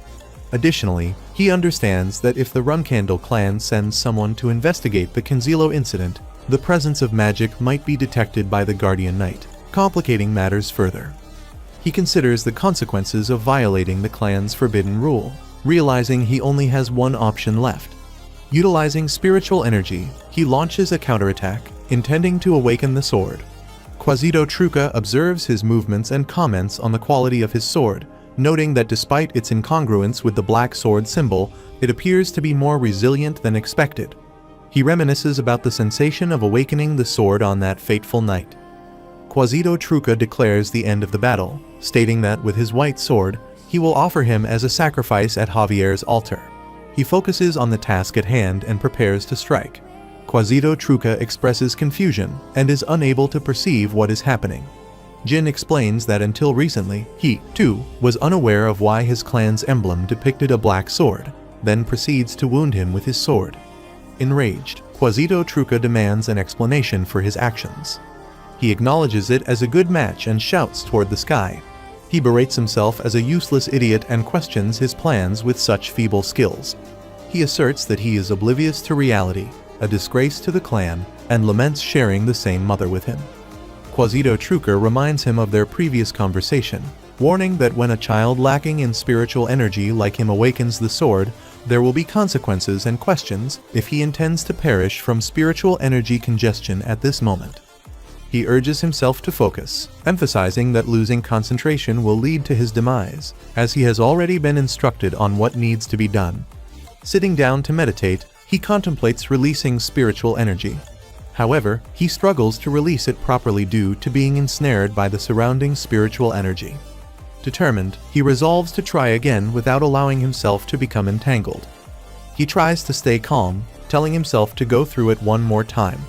Additionally, he understands that if the Runcandle clan sends someone to investigate the Canzilo incident, the presence of magic might be detected by the Guardian Knight, complicating matters further. He considers the consequences of violating the clan's forbidden rule, realizing he only has one option left. Utilizing spiritual energy, he launches a counterattack, intending to awaken the sword. Quasito Truca observes his movements and comments on the quality of his sword, noting that despite its incongruence with the black sword symbol, it appears to be more resilient than expected. He reminisces about the sensation of awakening the sword on that fateful night. Quasito Truca declares the end of the battle, stating that with his white sword, he will offer him as a sacrifice at Javier's altar. He focuses on the task at hand and prepares to strike. Quasito Truca expresses confusion and is unable to perceive what is happening. Jin explains that until recently, he, too, was unaware of why his clan's emblem depicted a black sword, then proceeds to wound him with his sword. Enraged, Quasito Truca demands an explanation for his actions. He acknowledges it as a good match and shouts toward the sky. He berates himself as a useless idiot and questions his plans with such feeble skills. He asserts that he is oblivious to reality, a disgrace to the clan, and laments sharing the same mother with him. Quasito Truca reminds him of their previous conversation, warning that when a child lacking in spiritual energy like him awakens the sword, there will be consequences and questions if he intends to perish from spiritual energy congestion at this moment. He urges himself to focus, emphasizing that losing concentration will lead to his demise, as he has already been instructed on what needs to be done. Sitting down to meditate, he contemplates releasing spiritual energy. However, he struggles to release it properly due to being ensnared by the surrounding spiritual energy. Determined, he resolves to try again without allowing himself to become entangled. He tries to stay calm, telling himself to go through it one more time.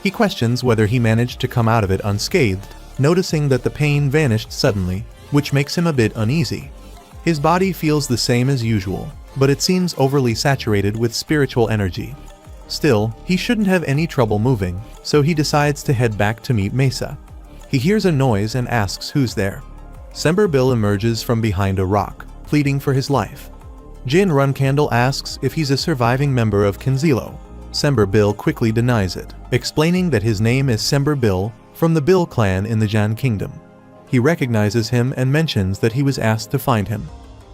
He questions whether he managed to come out of it unscathed, noticing that the pain vanished suddenly, which makes him a bit uneasy. His body feels the same as usual, but it seems overly saturated with spiritual energy. Still, he shouldn't have any trouble moving, so he decides to head back to meet Mesa. He hears a noise and asks who's there. Semper Bill emerges from behind a rock, pleading for his life. Jin Runcandle asks if he's a surviving member of Canzilo. Semper Bill quickly denies it, explaining that his name is Semper Bill from the Bill clan in the Jan Kingdom. He recognizes him and mentions that he was asked to find him.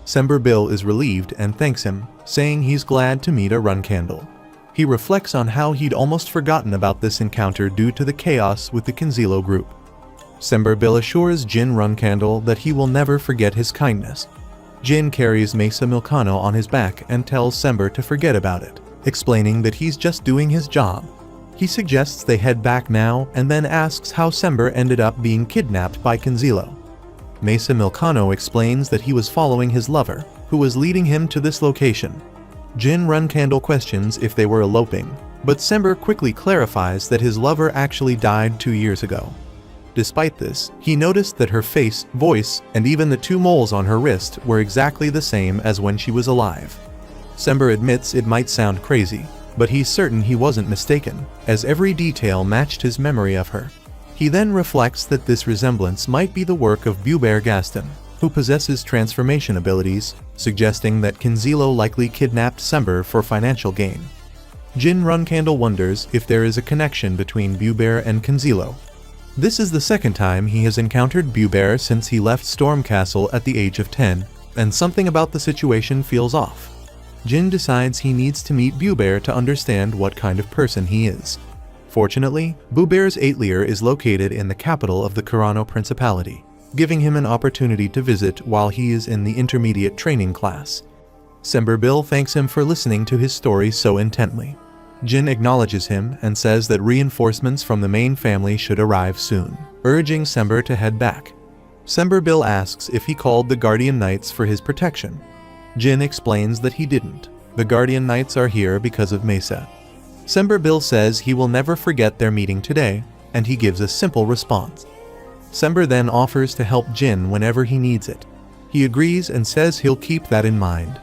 Semper Bill is relieved and thanks him, saying he's glad to meet a Runcandle. He reflects on how he'd almost forgotten about this encounter due to the chaos with the Canzilo group. Semper Bill assures Jin Runcandle that he will never forget his kindness. Jin carries Mesa Milcano on his back and tells Semper to forget about it, explaining that he's just doing his job. He suggests they head back now and then asks how Semper ended up being kidnapped by Canzilo. Mesa Milcano explains that he was following his lover, who was leading him to this location. Jin Runcandle questions if they were eloping, But Sember quickly clarifies that his lover actually died 2 years ago. Despite this, he noticed that her face, voice, and even the 2 moles on her wrist were exactly the same as when she was alive. Sember admits it might sound crazy, but he's certain he wasn't mistaken, as every detail matched his memory of her. He then reflects that this resemblance might be the work of Buber Gaston, who possesses transformation abilities, suggesting that Kinzilo likely kidnapped Sember for financial gain. Jin Runcandle wonders if there is a connection between Buber and Kinzilo. This is the second time he has encountered Buber since he left Storm Castle at the age of 10, and something about the situation feels off. Jin decides he needs to meet Buber to understand what kind of person he is. Fortunately, Buber's atelier is located in the capital of the Kurano Principality, giving him an opportunity to visit while he is in the intermediate training class. Sember Bill thanks him for listening to his story so intently. Jin acknowledges him and says that reinforcements from the main family should arrive soon, urging Sember to head back. Sember Bill asks if he called the Guardian Knights for his protection. Jin explains that he didn't. The Guardian Knights are here because of Mesa. Sember Bill says he will never forget their meeting today, and he gives a simple response. Sember then offers to help Jin whenever he needs it. He agrees and says he'll keep that in mind.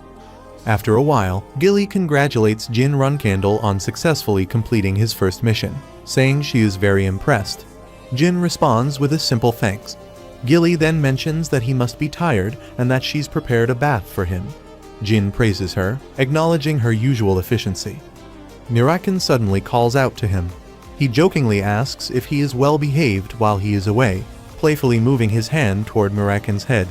After a while, Gilly congratulates Jin Runcandle on successfully completing his first mission, saying she is very impressed. Jin responds with a simple thanks. Gilly then mentions that he must be tired and that she's prepared a bath for him. Jin praises her, acknowledging her usual efficiency. Mirakin suddenly calls out to him. He jokingly asks if he is well behaved while he is away, playfully moving his hand toward Mirakin's head.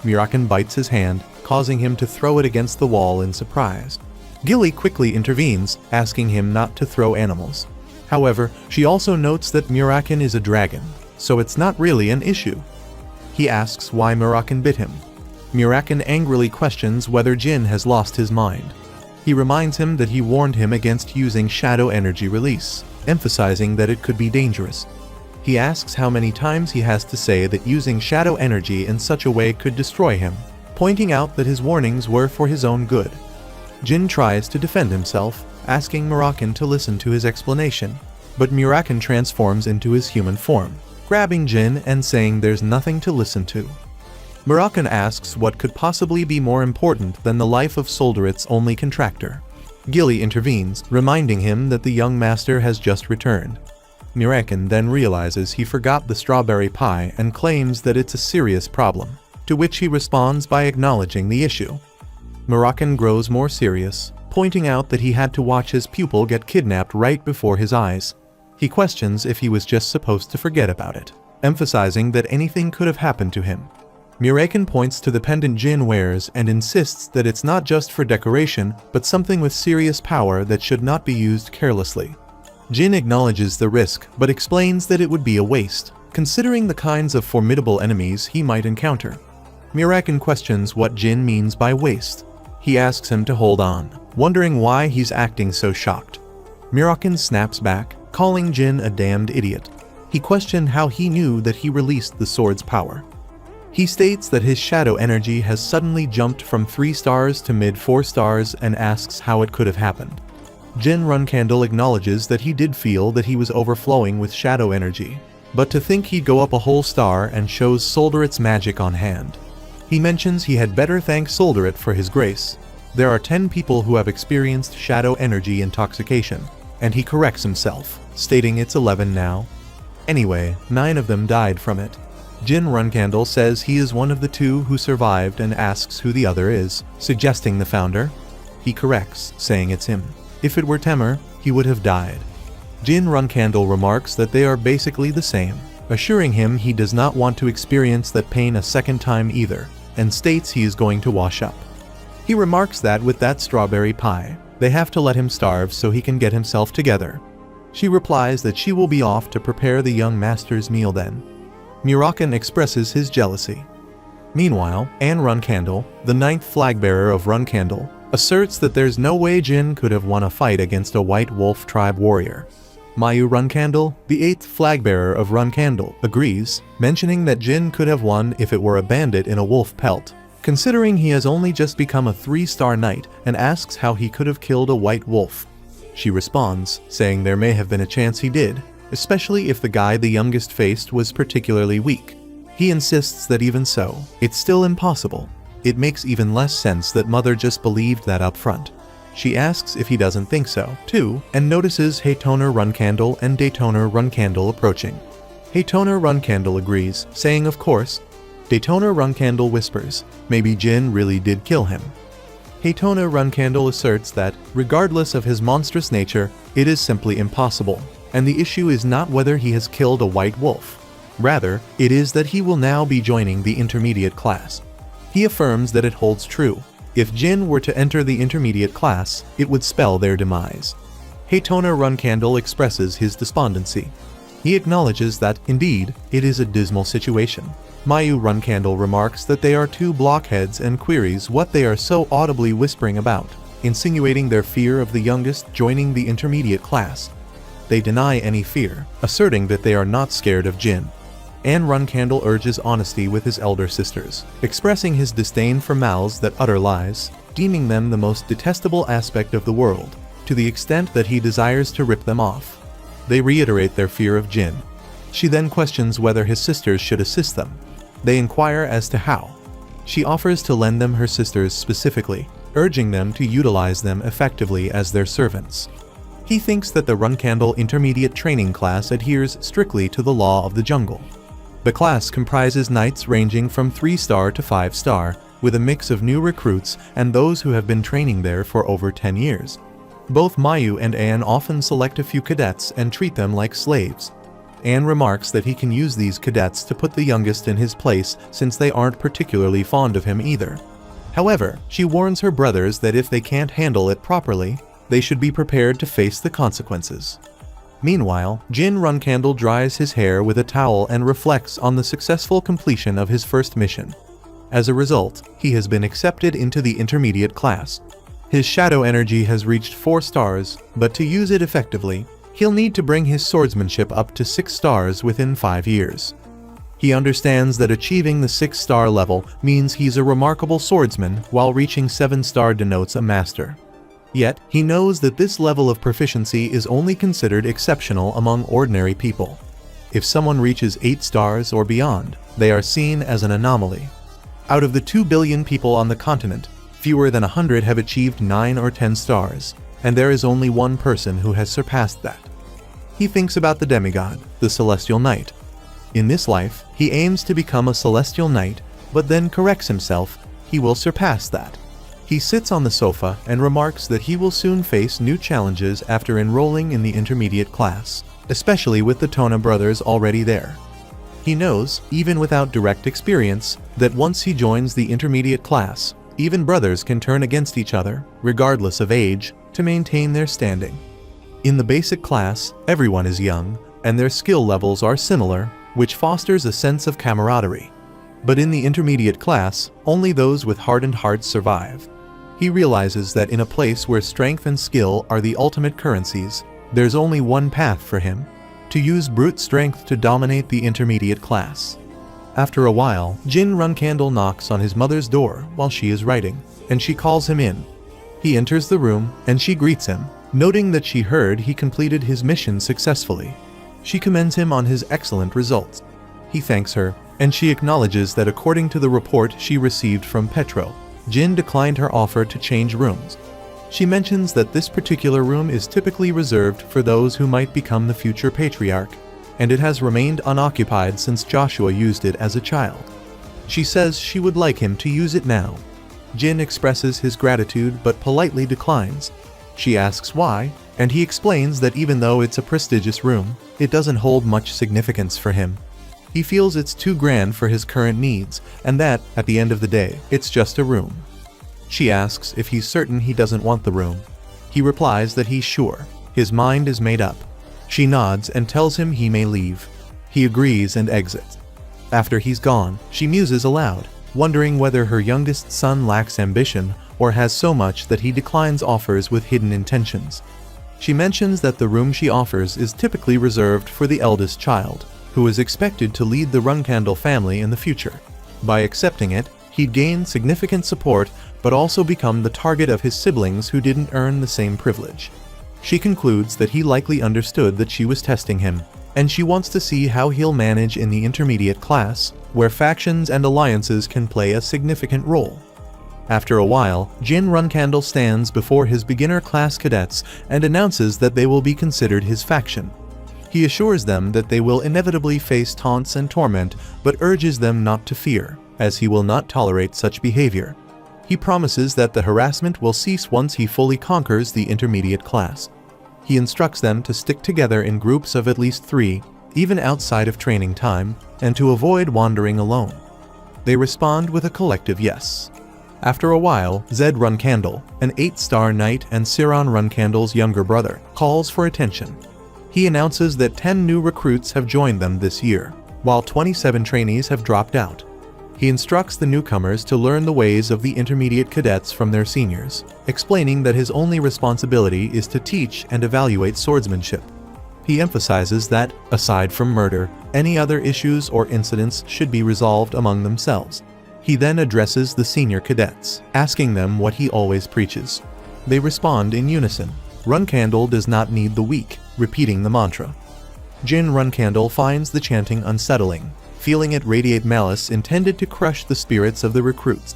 Mirakin bites his hand, causing him to throw it against the wall in surprise. Gilly quickly intervenes, asking him not to throw animals. However, she also notes that Mirakin is a dragon, so it's not really an issue. He asks why Mirakin bit him. Mirakin angrily questions whether Jin has lost his mind. He reminds him that he warned him against using shadow energy release, emphasizing that it could be dangerous. He asks how many times he has to say that using shadow energy in such a way could destroy him, pointing out that his warnings were for his own good. Jin tries to defend himself, asking Mirakin to listen to his explanation, but Mirakin transforms into his human form, grabbing Jin and saying there's nothing to listen to. Mirakin asks what could possibly be more important than the life of Solderit's only contractor. Gilly intervenes, reminding him that the young master has just returned. Mirakin then realizes he forgot the strawberry pie and claims that it's a serious problem, to which he responds by acknowledging the issue. Mirakin grows more serious, pointing out that he had to watch his pupil get kidnapped right before his eyes. He questions if he was just supposed to forget about it, emphasizing that anything could have happened to him. Mirakin points to the pendant Jin wears and insists that it's not just for decoration, but something with serious power that should not be used carelessly. Jin acknowledges the risk, but explains that it would be a waste, considering the kinds of formidable enemies he might encounter. Mirakin questions what Jin means by waste. He asks him to hold on, wondering why he's acting so shocked. Mirakin snaps back, calling Jin a damned idiot. He questioned how he knew that he released the sword's power. He states that his shadow energy has suddenly jumped from 3 stars to mid-4 stars and asks how it could have happened. Jin Runcandle acknowledges that he did feel that he was overflowing with shadow energy, but to think he'd go up a whole star and shows Solderit's magic on hand. He mentions he had better thank Solderit for his grace. There are 10 people who have experienced shadow energy intoxication, and he corrects himself, stating it's 11 now. Anyway, 9 of them died from it. Jin Runcandle says he is one of the 2 who survived and asks who the other is, suggesting the founder. He corrects, saying it's him. If it were Temer, he would have died. Jin Runcandle remarks that they are basically the same, assuring him he does not want to experience that pain a second time either, and states he is going to wash up. He remarks that with that strawberry pie, they have to let him starve so he can get himself together. She replies that she will be off to prepare the young master's meal then. Mirakin expresses his jealousy. Meanwhile, Anne Runcandle, the 9th flagbearer of Runcandle, asserts that there's no way Jin could have won a fight against a White Wolf tribe warrior. Mayu Runcandle, the 8th flagbearer of Runcandle, agrees, mentioning that Jin could have won if it were a bandit in a wolf pelt, considering he has only just become a 3-star knight, and asks how he could have killed a white wolf. She responds, saying there may have been a chance he did, especially if the guy the youngest faced was particularly weak. He insists that even so, it's still impossible. It makes even less sense that Mother just believed that up front. She asks if he doesn't think so, too, and notices Haytoner Runcandle and Daytoner Runcandle approaching. Haytoner Runcandle agrees, saying of course. Daytoner Runcandle whispers, maybe Jin really did kill him. Haytoner Runcandle asserts that, regardless of his monstrous nature, it is simply impossible, and the issue is not whether he has killed a white wolf. Rather, it is that he will now be joining the intermediate class. He affirms that it holds true. If Jin were to enter the intermediate class, it would spell their demise. Haytoner Runcandle expresses his despondency. He acknowledges that, indeed, it is a dismal situation. Mayu Runcandle remarks that they are two blockheads and queries what they are so audibly whispering about, insinuating their fear of the youngest joining the intermediate class. They deny any fear, asserting that they are not scared of Jin. Anne Runcandle urges honesty with his elder sisters, expressing his disdain for mouths that utter lies, deeming them the most detestable aspect of the world, to the extent that he desires to rip them off. They reiterate their fear of Jin. She then questions whether his sisters should assist them. They inquire as to how. She offers to lend them her sisters specifically, urging them to utilize them effectively as their servants. He thinks that the Runcandle Intermediate Training class adheres strictly to the law of the jungle. The class comprises knights ranging from 3-star to 5-star, with a mix of new recruits and those who have been training there for over 10 years. Both Mayu and Anne often select a few cadets and treat them like slaves. Anne remarks that he can use these cadets to put the youngest in his place since they aren't particularly fond of him either. However, she warns her brothers that if they can't handle it properly, they should be prepared to face the consequences. Meanwhile, Jin Runcandle dries his hair with a towel and reflects on the successful completion of his first mission. As a result, he has been accepted into the intermediate class. His shadow energy has reached 4 stars, but to use it effectively, he'll need to bring his swordsmanship up to 6 stars within 5 years. He understands that achieving the 6-star level means he's a remarkable swordsman, while reaching 7-star denotes a master. Yet, he knows that this level of proficiency is only considered exceptional among ordinary people. If someone reaches 8 stars or beyond, they are seen as an anomaly. Out of the 2 billion people on the continent, fewer than 100 have achieved 9 or 10 stars, and there is only one person who has surpassed that. He thinks about the demigod, the Celestial Knight. In this life, he aims to become a Celestial Knight, but then corrects himself, he will surpass that. He sits on the sofa and remarks that he will soon face new challenges after enrolling in the intermediate class, especially with the Tona brothers already there. He knows, even without direct experience, that once he joins the intermediate class, even brothers can turn against each other, regardless of age, to maintain their standing. In the basic class, everyone is young, and their skill levels are similar, which fosters a sense of camaraderie. But in the intermediate class, only those with hardened hearts survive. He realizes that in a place where strength and skill are the ultimate currencies, there's only one path for him: to use brute strength to dominate the intermediate class. After a while, Jin Runcandle knocks on his mother's door while she is writing, and she calls him in. He enters the room, and she greets him, noting that she heard he completed his mission successfully. She commends him on his excellent results. He thanks her, and she acknowledges that according to the report she received from Petro, Jin declined her offer to change rooms. She mentions that this particular room is typically reserved for those who might become the future patriarch, and it has remained unoccupied since Joshua used it as a child. She says she would like him to use it now. Jin expresses his gratitude but politely declines. She asks why, and he explains that even though it's a prestigious room, it doesn't hold much significance for him. He feels it's too grand for his current needs, and that, at the end of the day, it's just a room. She asks if he's certain he doesn't want the room. He replies that he's sure. His mind is made up. She nods and tells him he may leave. He agrees and exits. After he's gone, she muses aloud, wondering whether her youngest son lacks ambition or has so much that he declines offers with hidden intentions. She mentions that the room she offers is typically reserved for the eldest child, who is expected to lead the Runcandle family in the future. By accepting it, he'd gain significant support but also become the target of his siblings who didn't earn the same privilege. She concludes that he likely understood that she was testing him, and she wants to see how he'll manage in the intermediate class, where factions and alliances can play a significant role. After a while, Jin Runcandle stands before his beginner class cadets and announces that they will be considered his faction. He assures them that they will inevitably face taunts and torment, but urges them not to fear, as he will not tolerate such behavior. He promises that the harassment will cease once he fully conquers the intermediate class. He instructs them to stick together in groups of at least 3, even outside of training time, and to avoid wandering alone. They respond with a collective yes. After a while, Zed Runcandle, an 8-star knight and Siron Runcandle's younger brother, calls for attention. He announces that 10 new recruits have joined them this year, while 27 trainees have dropped out. He instructs the newcomers to learn the ways of the intermediate cadets from their seniors, explaining that his only responsibility is to teach and evaluate swordsmanship. He emphasizes that, aside from murder, any other issues or incidents should be resolved among themselves. He then addresses the senior cadets, asking them what he always preaches. They respond in unison. Runcandle does not need the weak, repeating the mantra. Jin Runcandle finds the chanting unsettling, feeling it radiate malice intended to crush the spirits of the recruits.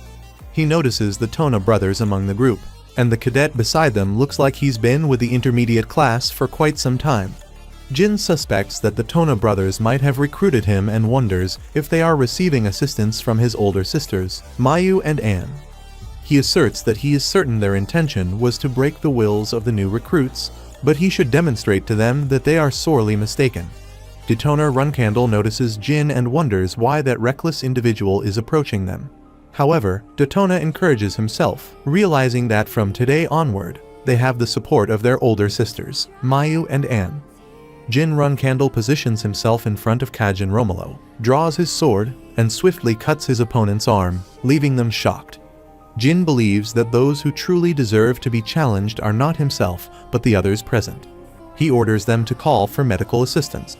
He notices the Tona brothers among the group, and the cadet beside them looks like he's been with the intermediate class for quite some time. Jin suspects that the Tona brothers might have recruited him and wonders if they are receiving assistance from his older sisters, Mayu and Anne. He asserts that he is certain their intention was to break the wills of the new recruits, but he should demonstrate to them that they are sorely mistaken. Detona Runcandle notices Jin and wonders why that reckless individual is approaching them. However, Detona encourages himself, realizing that from today onward, they have the support of their older sisters, Mayu and Anne. Jin Runcandle positions himself in front of Kajin Romolo, draws his sword, and swiftly cuts his opponent's arm, leaving them shocked. Jin believes that those who truly deserve to be challenged are not himself, but the others present. He orders them to call for medical assistance.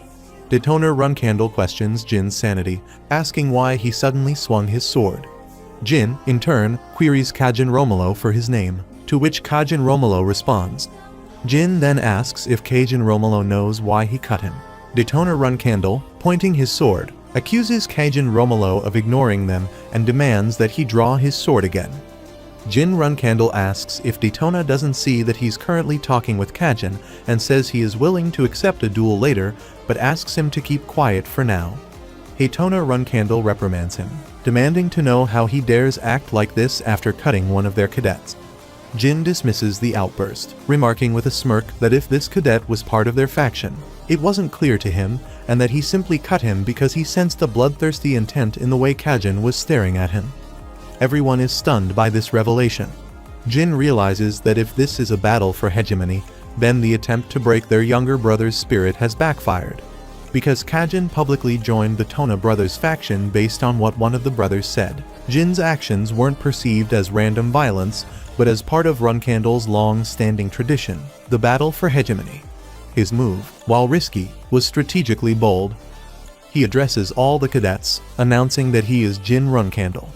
Detona Runcandle questions Jin's sanity, asking why he suddenly swung his sword. Jin, in turn, queries Kajin Romolo for his name, to which Kajin Romolo responds. Jin then asks if Kajin Romolo knows why he cut him. Detona Runcandle, pointing his sword, accuses Kajin Romolo of ignoring them and demands that he draw his sword again. Jin Runcandle asks if Detona doesn't see that he's currently talking with Kajin and says he is willing to accept a duel later, but asks him to keep quiet for now. Detona Runcandle reprimands him, demanding to know how he dares act like this after cutting one of their cadets. Jin dismisses the outburst, remarking with a smirk that if this cadet was part of their faction, it wasn't clear to him, and that he simply cut him because he sensed a bloodthirsty intent in the way Kajin was staring at him. Everyone is stunned by this revelation. Jin realizes that if this is a battle for hegemony, then the attempt to break their younger brother's spirit has backfired. Because Kajin publicly joined the Tona brothers' faction based on what one of the brothers said, Jin's actions weren't perceived as random violence, but as part of Runcandle's long-standing tradition, the battle for hegemony. His move, while risky, was strategically bold. He addresses all the cadets, announcing that he is Jin Runcandle.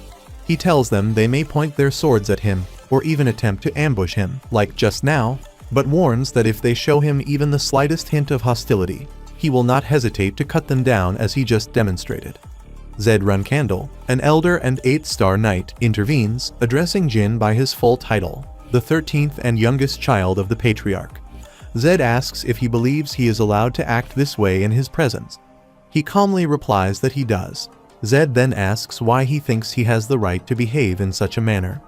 He tells them they may point their swords at him, or even attempt to ambush him, like just now, but warns that if they show him even the slightest hint of hostility, he will not hesitate to cut them down as he just demonstrated. Zed Runcandle, an elder and 8-star knight, intervenes, addressing Jin by his full title, the 13th and youngest child of the patriarch. Zed asks if he believes he is allowed to act this way in his presence. He calmly replies that he does. Zed then asks why he thinks he has the right to behave in such a manner.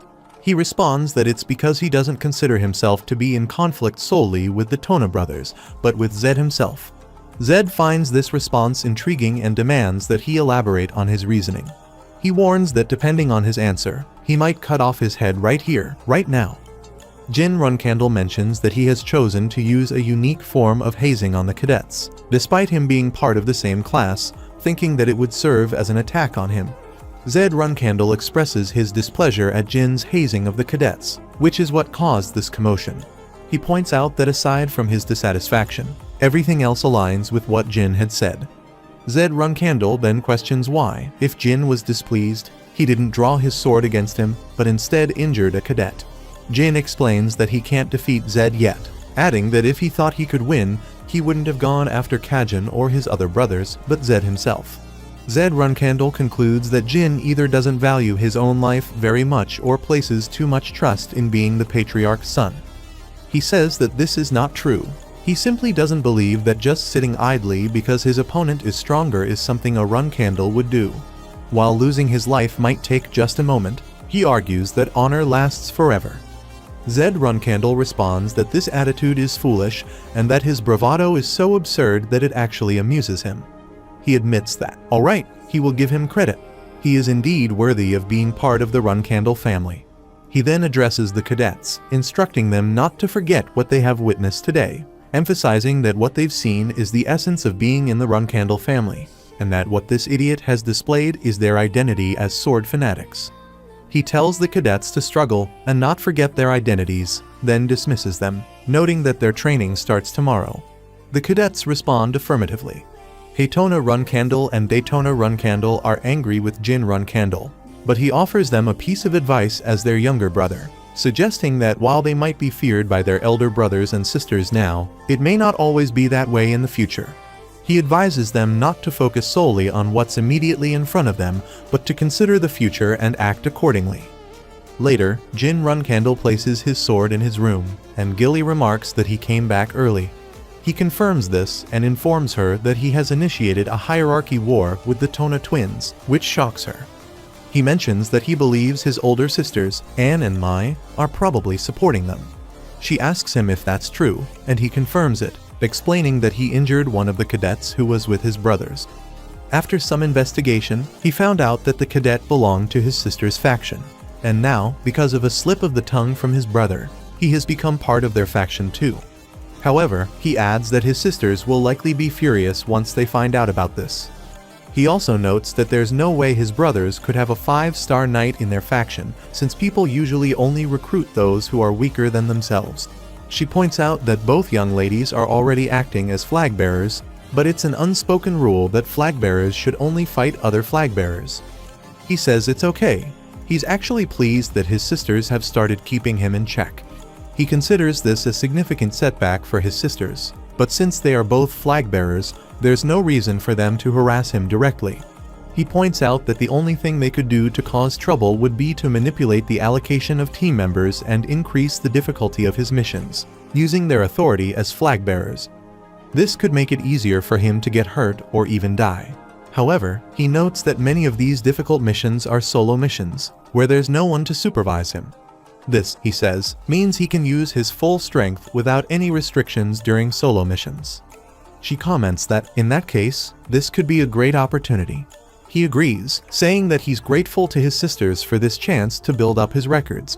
He responds that it's because he doesn't consider himself to be in conflict solely with the Tona brothers, but with Zed himself. Zed finds this response intriguing and demands that he elaborate on his reasoning. He warns that depending on his answer, he might cut off his head right here, right now. Jin Runcandle mentions that he has chosen to use a unique form of hazing on the cadets, despite him being part of the same class, thinking that it would serve as an attack on him. Zed Runcandle expresses his displeasure at Jin's hazing of the cadets, which is what caused this commotion. He points out that aside from his dissatisfaction, everything else aligns with what Jin had said. Zed Runcandle then questions why, if Jin was displeased, he didn't draw his sword against him, but instead injured a cadet. Jin explains that he can't defeat Zed yet, adding that if he thought he could win, he wouldn't have gone after Kajin or his other brothers, but Zed himself. Zed Runkandle concludes that Jin either doesn't value his own life very much or places too much trust in being the patriarch's son. He says that this is not true. He simply doesn't believe that just sitting idly because his opponent is stronger is something a Runkandle would do. While losing his life might take just a moment, he argues that honor lasts forever. Zed Runkandle responds that this attitude is foolish and that his bravado is so absurd that it actually amuses him. He admits that, alright, he will give him credit. He is indeed worthy of being part of the Runkandle family. He then addresses the cadets, instructing them not to forget what they have witnessed today, emphasizing that what they've seen is the essence of being in the Runkandle family, and that what this idiot has displayed is their identity as sword fanatics. He tells the cadets to struggle and not forget their identities, then dismisses them, noting that their training starts tomorrow. The cadets respond affirmatively. Haytona Runkandle and Daytona Runkandle are angry with Jin Runkandle, but he offers them a piece of advice as their younger brother, suggesting that while they might be feared by their elder brothers and sisters now, it may not always be that way in the future. He advises them not to focus solely on what's immediately in front of them, but to consider the future and act accordingly. Later, Jin Runkandle places his sword in his room, and Gilly remarks that he came back early. He confirms this and informs her that he has initiated a hierarchy war with the Tona twins, which shocks her. He mentions that he believes his older sisters, Anne and Mai, are probably supporting them. She asks him if that's true, and he confirms it, explaining that he injured one of the cadets who was with his brothers. After some investigation, he found out that the cadet belonged to his sister's faction, and now, because of a slip of the tongue from his brother, he has become part of their faction too. However, he adds that his sisters will likely be furious once they find out about this. He also notes that there's no way his brothers could have a 5-star knight in their faction, since people usually only recruit those who are weaker than themselves. She points out that both young ladies are already acting as flag bearers, but it's an unspoken rule that flag bearers should only fight other flag bearers. He says it's okay. He's actually pleased that his sisters have started keeping him in check. He considers this a significant setback for his sisters, but since they are both flag bearers, there's no reason for them to harass him directly. He points out that the only thing they could do to cause trouble would be to manipulate the allocation of team members and increase the difficulty of his missions, using their authority as flag bearers. This could make it easier for him to get hurt or even die. However, he notes that many of these difficult missions are solo missions, where there's no one to supervise him. This, he says, means he can use his full strength without any restrictions during solo missions. She comments that, in that case, this could be a great opportunity. He agrees, saying that he's grateful to his sisters for this chance to build up his records.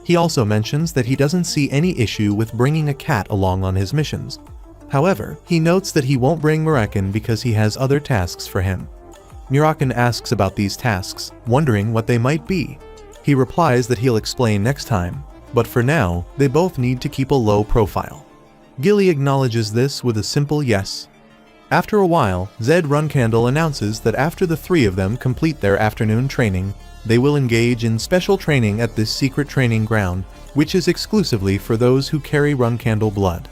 He also mentions that he doesn't see any issue with bringing a cat along on his missions. However, he notes that he won't bring Muraken because he has other tasks for him. Muraken asks about these tasks, wondering what they might be. He replies that he'll explain next time, but for now, they both need to keep a low profile. Gilly acknowledges this with a simple yes. After a while, Zed Runkandle announces that after the three of them complete their afternoon training, they will engage in special training at this secret training ground, which is exclusively for those who carry Runkandle blood.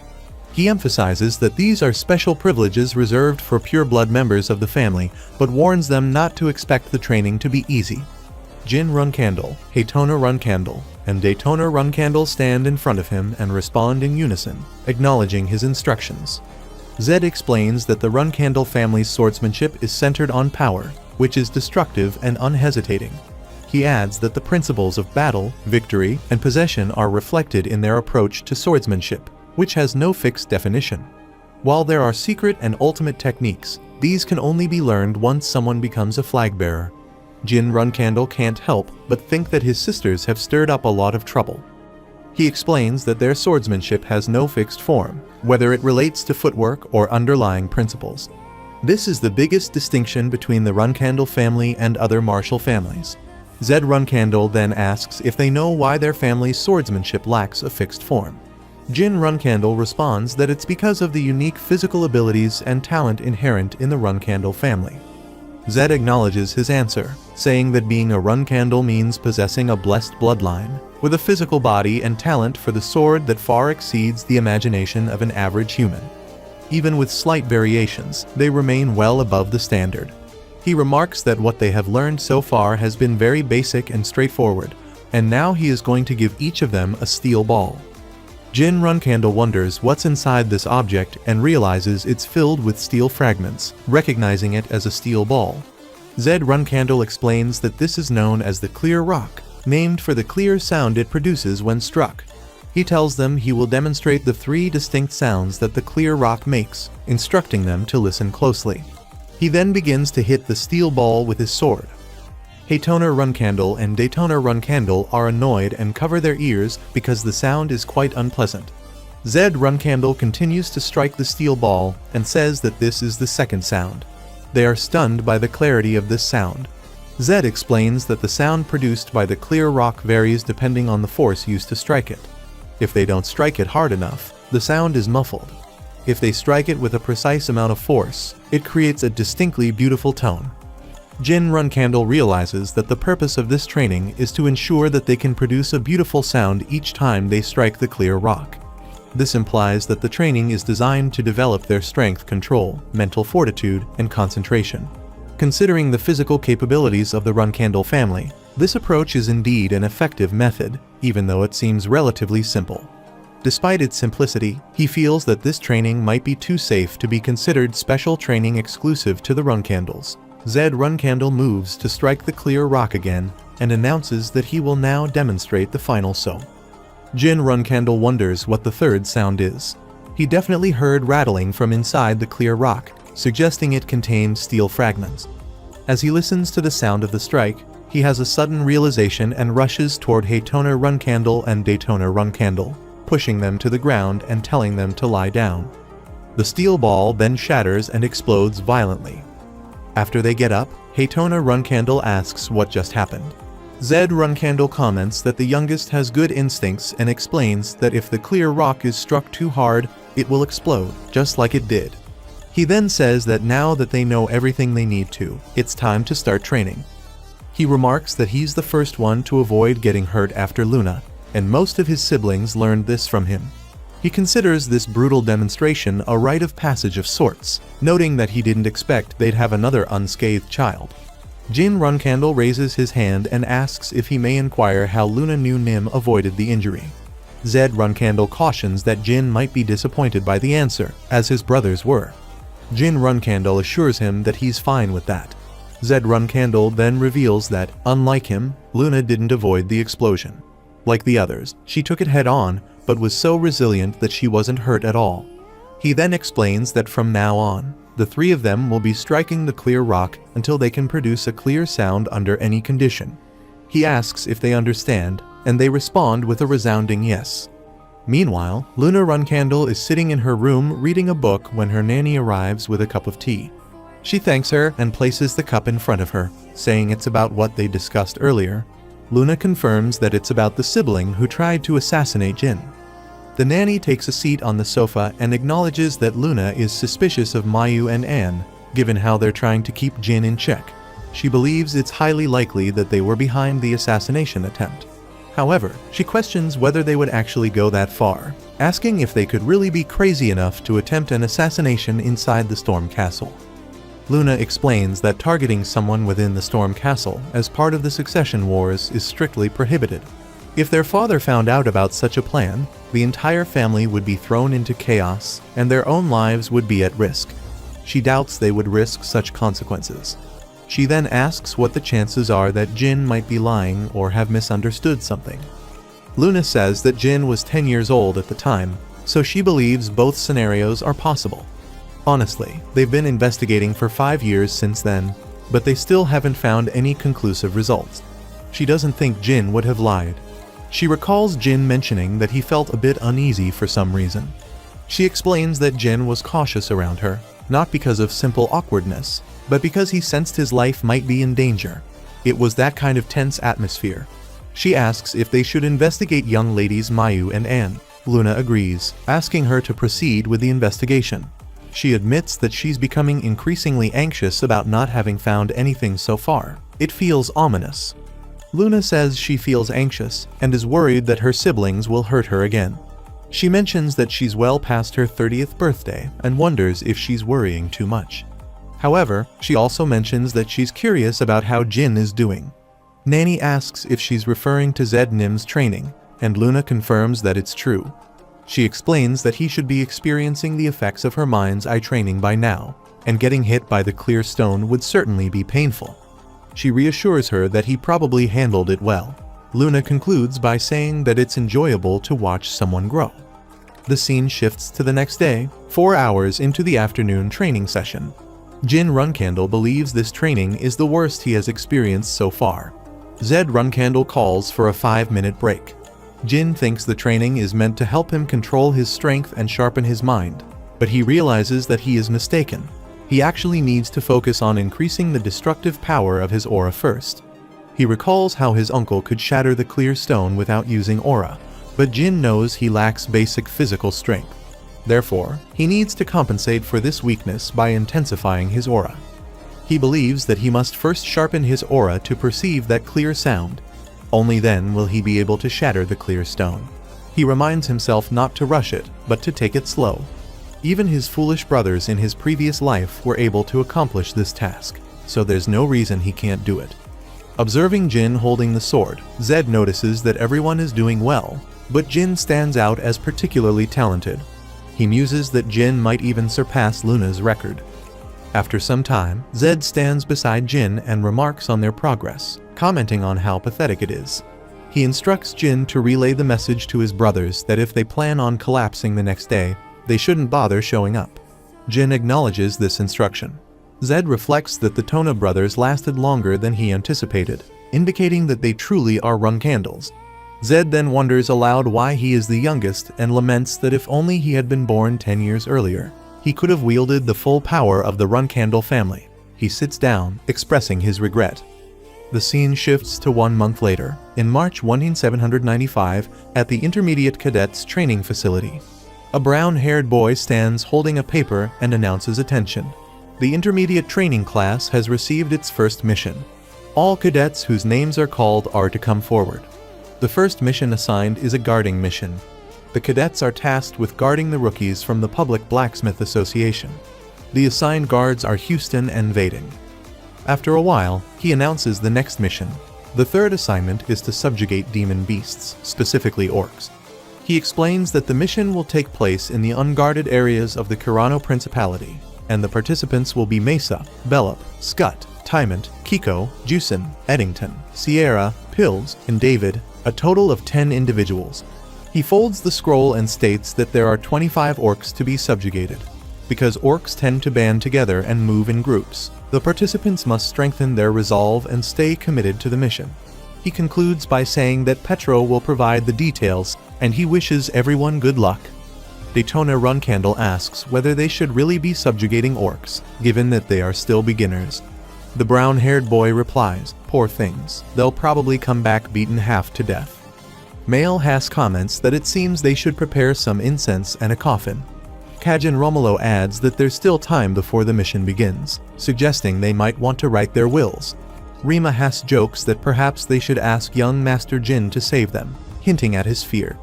He emphasizes that these are special privileges reserved for pure-blood members of the family, but warns them not to expect the training to be easy. Jin Runkandle, Haytona Runkandle, and Daytona Runkandle stand in front of him and respond in unison, acknowledging his instructions. Zed explains that the Runkandle family's swordsmanship is centered on power, which is destructive and unhesitating. He adds that the principles of battle, victory, and possession are reflected in their approach to swordsmanship, which has no fixed definition. While there are secret and ultimate techniques, these can only be learned once someone becomes a flag bearer. Jin Runkandle can't help but think that his sisters have stirred up a lot of trouble. He explains that their swordsmanship has no fixed form, whether it relates to footwork or underlying principles. This is the biggest distinction between the Runkandle family and other martial families. Zed Runkandle then asks if they know why their family's swordsmanship lacks a fixed form. Jin Runkandle responds that it's because of the unique physical abilities and talent inherent in the Runkandle family. Zed acknowledges his answer, saying that being a run candle means possessing a blessed bloodline, with a physical body and talent for the sword that far exceeds the imagination of an average human. Even with slight variations, they remain well above the standard. He remarks that what they have learned so far has been very basic and straightforward, and now he is going to give each of them a steel ball. Jin Runcandle wonders what's inside this object and realizes it's filled with steel fragments, recognizing it as a steel ball. Zed Runcandle explains that this is known as the clear rock, named for the clear sound it produces when struck. He tells them he will demonstrate the 3 distinct sounds that the clear rock makes, instructing them to listen closely. He then begins to hit the steel ball with his sword. Haytoner Runcandle and Daytoner Runcandle are annoyed and cover their ears because the sound is quite unpleasant. Zed Runcandle continues to strike the steel ball and says that this is the second sound. They are stunned by the clarity of this sound. Zed explains that the sound produced by the clear rock varies depending on the force used to strike it. If they don't strike it hard enough, the sound is muffled. If they strike it with a precise amount of force, it creates a distinctly beautiful tone. Jin Runcandle realizes that the purpose of this training is to ensure that they can produce a beautiful sound each time they strike the clear rock. This implies that the training is designed to develop their strength control, mental fortitude, and concentration. Considering the physical capabilities of the Runcandle family, this approach is indeed an effective method, even though it seems relatively simple. Despite its simplicity, he feels that this training might be too safe to be considered special training exclusive to the Runcandles. Zed Runcandle moves to strike the clear rock again and announces that he will now demonstrate the final so. Jin Runcandle wonders what the third sound is. He definitely heard rattling from inside the clear rock, suggesting it contains steel fragments. As he listens to the sound of the strike, he has a sudden realization and rushes toward Haytoner Runcandle and Daytoner Runcandle, pushing them to the ground and telling them to lie down. The steel ball then shatters and explodes violently. After they get up, Haytoner Runcandle asks what just happened. Zed Runcandle comments that the youngest has good instincts and explains that if the clear rock is struck too hard, it will explode, just like it did. He then says that now that they know everything they need to, it's time to start training. He remarks that he's the first one to avoid getting hurt after Luna, and most of his siblings learned this from him. He considers this brutal demonstration a rite of passage of sorts, noting that he didn't expect they'd have another unscathed child. Jin Runcandle raises his hand and asks if he may inquire how Luna New Nim avoided the injury. Zed Runcandle cautions that Jin might be disappointed by the answer, as his brothers were. Jin Runcandle assures him that he's fine with that. Zed Runcandle then reveals that, unlike him, Luna didn't avoid the explosion. Like the others, she took it head-on, but was so resilient that she wasn't hurt at all. He then explains that from now on, the 3 of them will be striking the clear rock until they can produce a clear sound under any condition. He asks if they understand, and they respond with a resounding yes. Meanwhile, Luna Runcandle is sitting in her room reading a book when her nanny arrives with a cup of tea. She thanks her and places the cup in front of her, saying it's about what they discussed earlier. Luna confirms that it's about the sibling who tried to assassinate Jin. The nanny takes a seat on the sofa and acknowledges that Luna is suspicious of Mayu and Anne, given how they're trying to keep Jin in check. She believes it's highly likely that they were behind the assassination attempt. However, she questions whether they would actually go that far, asking if they could really be crazy enough to attempt an assassination inside the Storm Castle. Luna explains that targeting someone within the Storm Castle as part of the succession wars is strictly prohibited. If their father found out about such a plan, the entire family would be thrown into chaos and their own lives would be at risk. She doubts they would risk such consequences. She then asks what the chances are that Jin might be lying or have misunderstood something. Luna says that Jin was 10 years old at the time, so she believes both scenarios are possible. Honestly, they've been investigating for 5 years since then, but they still haven't found any conclusive results. She doesn't think Jin would have lied. She recalls Jin mentioning that he felt a bit uneasy for some reason. She explains that Jin was cautious around her, not because of simple awkwardness, but because he sensed his life might be in danger. It was that kind of tense atmosphere. She asks if they should investigate young ladies Mayu and Anne. Luna agrees, asking her to proceed with the investigation. She admits that she's becoming increasingly anxious about not having found anything so far. It feels ominous. Luna says she feels anxious and is worried that her siblings will hurt her again. She mentions that she's well past her 30th birthday and wonders if she's worrying too much. However, she also mentions that she's curious about how Jin is doing. Nanny asks if she's referring to Zed Nim's training, and Luna confirms that it's true. She explains that he should be experiencing the effects of her mind's eye training by now, and getting hit by the clear stone would certainly be painful. She reassures her that he probably handled it well. Luna concludes by saying that it's enjoyable to watch someone grow. The scene shifts to the next day, 4 hours into the afternoon training session. Jin Runcandle believes this training is the worst he has experienced so far. Zed Runcandle calls for a 5-minute break. Jin thinks the training is meant to help him control his strength and sharpen his mind, but he realizes that he is mistaken. He actually needs to focus on increasing the destructive power of his aura first. He recalls how his uncle could shatter the clear stone without using aura, but Jin knows he lacks basic physical strength. Therefore, he needs to compensate for this weakness by intensifying his aura. He believes that he must first sharpen his aura to perceive that clear sound. Only then will he be able to shatter the clear stone. He reminds himself not to rush it, but to take it slow. Even his foolish brothers in his previous life were able to accomplish this task, so there's no reason he can't do it. Observing Jin holding the sword, Zed notices that everyone is doing well, but Jin stands out as particularly talented. He muses that Jin might even surpass Luna's record. After some time, Zed stands beside Jin and remarks on their progress, commenting on how pathetic it is. He instructs Jin to relay the message to his brothers that if they plan on collapsing the next day, they shouldn't bother showing up. Jin acknowledges this instruction. Zed reflects that the Tona brothers lasted longer than he anticipated, indicating that they truly are Runcandles. Zed then wonders aloud why he is the youngest and laments that if only he had been born 10 years earlier, he could have wielded the full power of the Runcandle family. He sits down, expressing his regret. The scene shifts to 1 month later, in March 1795, at the Intermediate Cadets Training Facility. A brown-haired boy stands holding a paper and announces attention. The intermediate training class has received its first mission. All cadets whose names are called are to come forward. The first mission assigned is a guarding mission. The cadets are tasked with guarding the rookies from the Public Blacksmith Association. The assigned guards are Houston and Vaden. After a while, he announces the next mission. The third assignment is to subjugate demon beasts, specifically orcs. He explains that the mission will take place in the unguarded areas of the Kirano Principality, and the participants will be Mesa, Bellup, Scut, Tymant, Kiko, Jusin, Eddington, Sierra, Pills, and David, a total of 10 individuals. He folds the scroll and states that there are 25 orcs to be subjugated. Because orcs tend to band together and move in groups, the participants must strengthen their resolve and stay committed to the mission. He concludes by saying that Petro will provide the details, and he wishes everyone good luck. Daytona Runcandle asks whether they should really be subjugating orcs, given that they are still beginners. The brown-haired boy replies, "Poor things, they'll probably come back beaten half to death." Male Hass comments that it seems they should prepare some incense and a coffin. Kajin Romulo adds that there's still time before the mission begins, suggesting they might want to write their wills. Rima Hass jokes that perhaps they should ask young Master Jin to save them, hinting at his fear.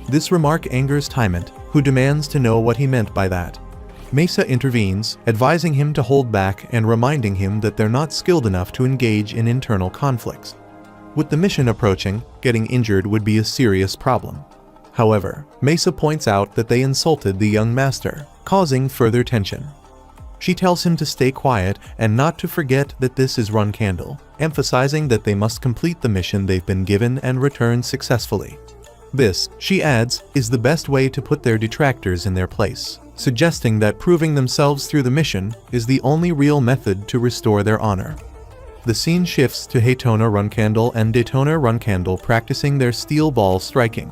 This remark angers Tymant, who demands to know what he meant by that. Mesa intervenes, advising him to hold back and reminding him that they're not skilled enough to engage in internal conflicts. With the mission approaching, getting injured would be a serious problem. However, Mesa points out that they insulted the young master, causing further tension. She tells him to stay quiet and not to forget that this is Runcandle, emphasizing that they must complete the mission they've been given and return successfully. This, she adds, is the best way to put their detractors in their place, suggesting that proving themselves through the mission is the only real method to restore their honor. The scene shifts to Haytona Runcandle and Daytona Runcandle practicing their steel ball striking.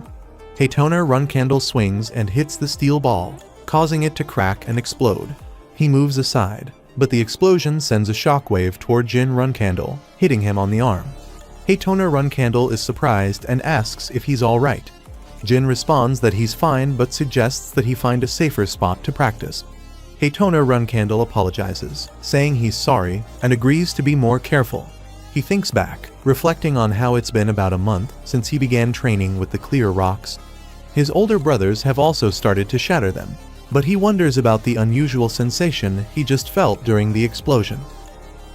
Haytona Runcandle swings and hits the steel ball, causing it to crack and explode. He moves aside, but the explosion sends a shockwave toward Jin Runcandle, hitting him on the arm. Haytona Runcandle is surprised and asks if he's alright. Jin responds that he's fine but suggests that he find a safer spot to practice. Haytona Runcandle apologizes, saying he's sorry, and agrees to be more careful. He thinks back, reflecting on how it's been about a month since he began training with the clear rocks. His older brothers have also started to shatter them, but he wonders about the unusual sensation he just felt during the explosion.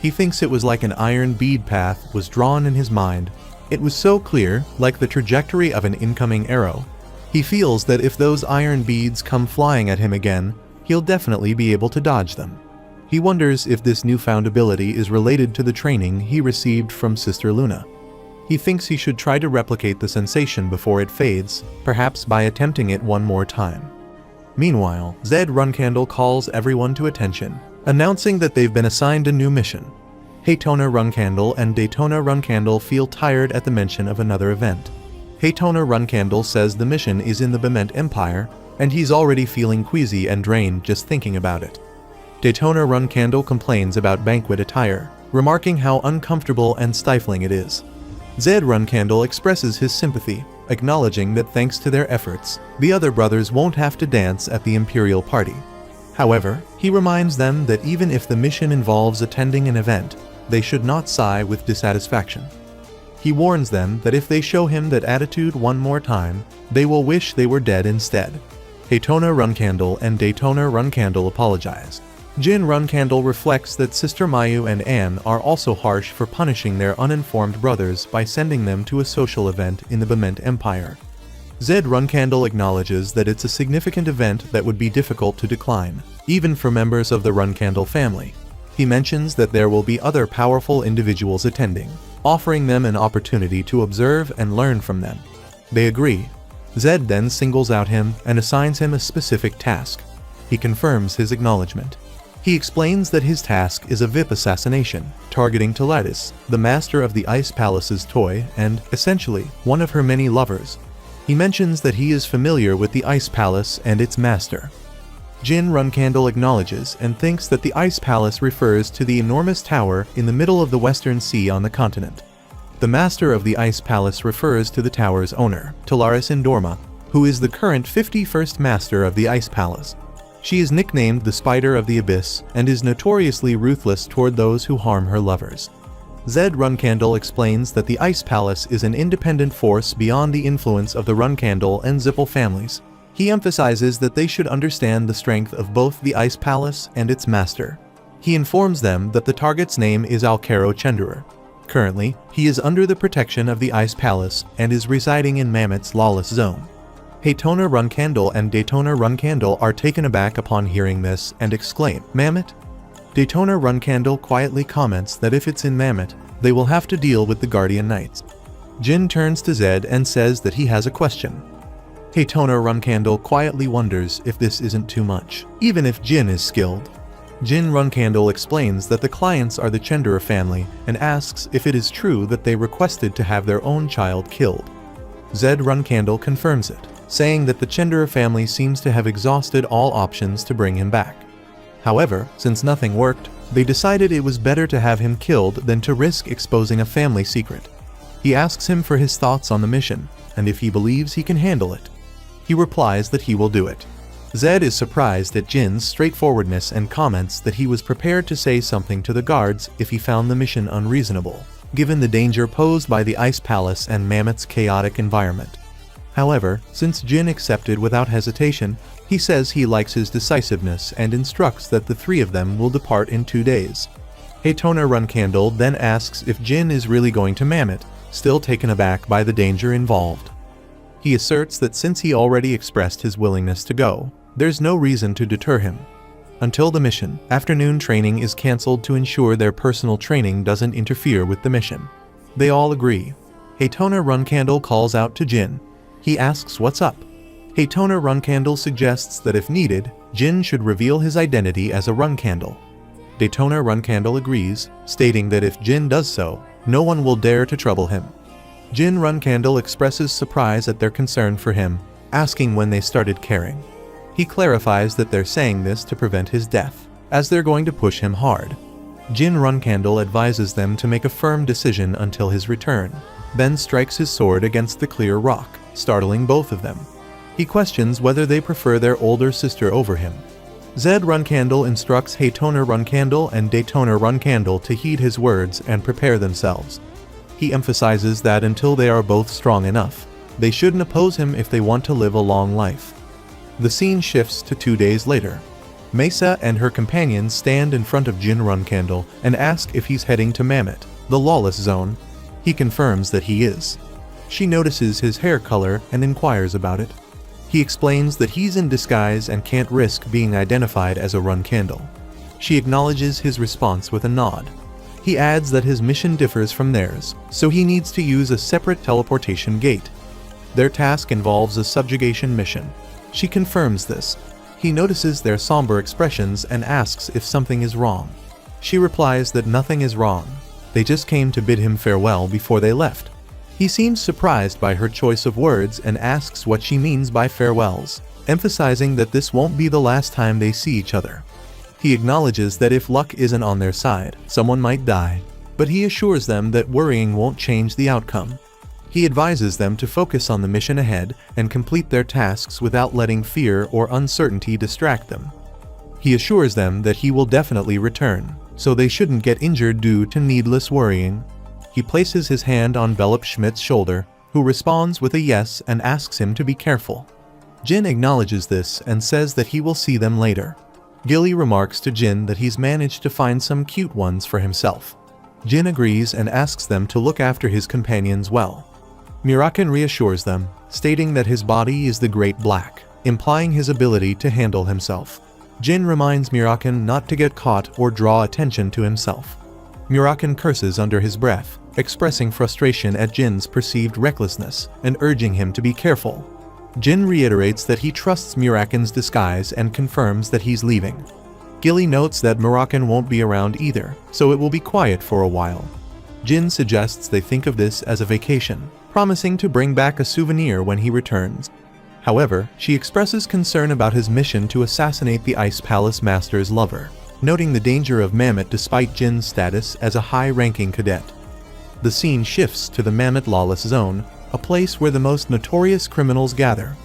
He thinks it was like an iron bead path was drawn in his mind. It was so clear, like the trajectory of an incoming arrow. He feels that if those iron beads come flying at him again, he'll definitely be able to dodge them. He wonders if this newfound ability is related to the training he received from Sister Luna. He thinks he should try to replicate the sensation before it fades, perhaps by attempting it one more time. Meanwhile, Zed Runcandle calls everyone to attention, announcing that they've been assigned a new mission. Haytona Runcandle and Daytona Runcandle feel tired at the mention of another event. Haytona Runcandle says the mission is in the Bement Empire, and he's already feeling queasy and drained just thinking about it. Daytona Runcandle complains about banquet attire, remarking how uncomfortable and stifling it is. Zed Runcandle expresses his sympathy, acknowledging that thanks to their efforts, the other brothers won't have to dance at the Imperial party. However, he reminds them that even if the mission involves attending an event, they should not sigh with dissatisfaction. He warns them that if they show him that attitude one more time, they will wish they were dead instead. Haytona Runcandle and Daytona Runcandle apologize. Jin Runcandle reflects that Sister Mayu and Anne are also harsh for punishing their uninformed brothers by sending them to a social event in the Bement Empire. Zed Runcandle acknowledges that it's a significant event that would be difficult to decline, even for members of the Runcandle family. He mentions that there will be other powerful individuals attending, offering them an opportunity to observe and learn from them. They agree. Zed then singles out him and assigns him a specific task. He confirms his acknowledgement. He explains that his task is a VIP assassination, targeting Toladis, the master of the Ice Palace's toy and, essentially, one of her many lovers. He mentions that he is familiar with the Ice Palace and its master. Jin Runcandle acknowledges and thinks that the Ice Palace refers to the enormous tower in the middle of the Western Sea on the continent. The master of the Ice Palace refers to the tower's owner, Talaris Indorma, who is the current 51st master of the Ice Palace. She is nicknamed the Spider of the Abyss and is notoriously ruthless toward those who harm her lovers. Zed Runcandle explains that the Ice Palace is an independent force beyond the influence of the Runcandle and Zippel families. He emphasizes that they should understand the strength of both the Ice Palace and its master. He informs them that the target's name is Alcaro Chenderer. Currently, he is under the protection of the Ice Palace and is residing in Mammoth's lawless zone. Haytona Runcandle and Daytona Runcandle are taken aback upon hearing this and exclaim, "Mammoth?" Daytona Runcandle quietly comments that if it's in Mammoth, they will have to deal with the Guardian Knights. Jin turns to Zed and says that he has a question. Haytona Runcandle quietly wonders if this isn't too much, even if Jin is skilled. Jin Runcandle explains that the clients are the Chenderer family and asks if it is true that they requested to have their own child killed. Zed Runcandle confirms it, saying that the Chenderer family seems to have exhausted all options to bring him back. However, since nothing worked, they decided it was better to have him killed than to risk exposing a family secret. He asks him for his thoughts on the mission, and if he believes he can handle it. He replies that he will do it. Zed is surprised at Jin's straightforwardness and comments that he was prepared to say something to the guards if he found the mission unreasonable, given the danger posed by the Ice Palace and Mammoth's chaotic environment. However, since Jin accepted without hesitation, he says he likes his decisiveness and instructs that the three of them will depart in 2 days. Haytona Runcandle then asks if Jin is really going to Mammoth, still taken aback by the danger involved. He asserts that since he already expressed his willingness to go, there's no reason to deter him. Until the mission, afternoon training is cancelled to ensure their personal training doesn't interfere with the mission. They all agree. Haytona Runcandle calls out to Jin. He asks what's up. Haytona Runcandle suggests that if needed, Jin should reveal his identity as a Runcandle. Daytona Runcandle agrees, stating that if Jin does so, no one will dare to trouble him. Jin Runcandle expresses surprise at their concern for him, asking when they started caring. He clarifies that they're saying this to prevent his death, as they're going to push him hard. Jin Runcandle advises them to make a firm decision until his return, then strikes his sword against the clear rock, startling both of them. He questions whether they prefer their older sister over him. Zed Runcandle instructs Haytoner Runcandle and Daytoner Runcandle to heed his words and prepare themselves. He emphasizes that until they are both strong enough, they shouldn't oppose him if they want to live a long life. The scene shifts to 2 days later. Mesa and her companions stand in front of Jin Runcandle and ask if he's heading to Mammoth, the lawless zone. He confirms that he is. She notices his hair color and inquires about it. He explains that he's in disguise and can't risk being identified as a Runcandle. She acknowledges his response with a nod. He adds that his mission differs from theirs, so he needs to use a separate teleportation gate. Their task involves a subjugation mission. She confirms this. He notices their somber expressions and asks if something is wrong. She replies that nothing is wrong. They just came to bid him farewell before they left. He seems surprised by her choice of words and asks what she means by farewells, emphasizing that this won't be the last time they see each other. He acknowledges that if luck isn't on their side, someone might die, but he assures them that worrying won't change the outcome. He advises them to focus on the mission ahead and complete their tasks without letting fear or uncertainty distract them. He assures them that he will definitely return, so they shouldn't get injured due to needless worrying. He places his hand on Belop Schmidt's shoulder, who responds with a yes and asks him to be careful. Jin acknowledges this and says that he will see them later. Gilly remarks to Jin that he's managed to find some cute ones for himself. Jin agrees and asks them to look after his companions well. Muraken reassures them, stating that his body is the Great Black, implying his ability to handle himself. Jin reminds Muraken not to get caught or draw attention to himself. Muraken curses under his breath, expressing frustration at Jin's perceived recklessness and urging him to be careful. Jin reiterates that he trusts Muraken's disguise and confirms that he's leaving. Gilly notes that Muraken won't be around either, so it will be quiet for a while. Jin suggests they think of this as a vacation, promising to bring back a souvenir when he returns. However, she expresses concern about his mission to assassinate the Ice Palace Master's lover, noting the danger of Mammoth despite Jin's status as a high-ranking cadet. The scene shifts to the Mammoth Lawless Zone, a place where the most notorious criminals gather.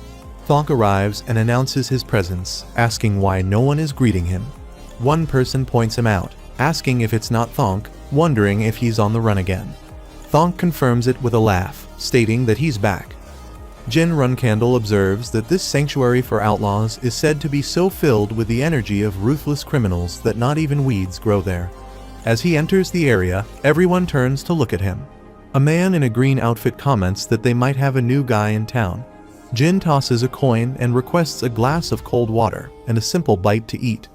Thonk arrives and announces his presence, asking why no one is greeting him. One person points him out, asking if it's not Thonk, wondering if he's on the run again. Thonk confirms it with a laugh, stating that he's back. Jin Runcandle observes that this sanctuary for outlaws is said to be so filled with the energy of ruthless criminals that not even weeds grow there. As he enters the area, everyone turns to look at him. A man in a green outfit comments that they might have a new guy in town. Jin tosses a coin and requests a glass of cold water and a simple bite to eat.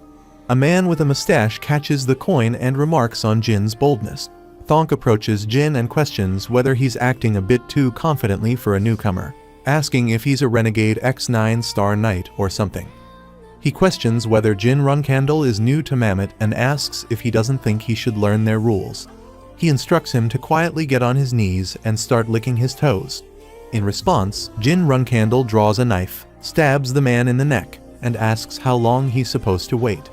A man with a mustache catches the coin and remarks on Jin's boldness. Thonk approaches Jin and questions whether he's acting a bit too confidently for a newcomer, asking if he's a renegade X9-star knight or something. He questions whether Jin Runcandle is new to Mammoth and asks if he doesn't think he should learn their rules. He instructs him to quietly get on his knees and start licking his toes. In response, Jin Runcandle draws a knife, stabs the man in the neck, and asks how long he's supposed to wait.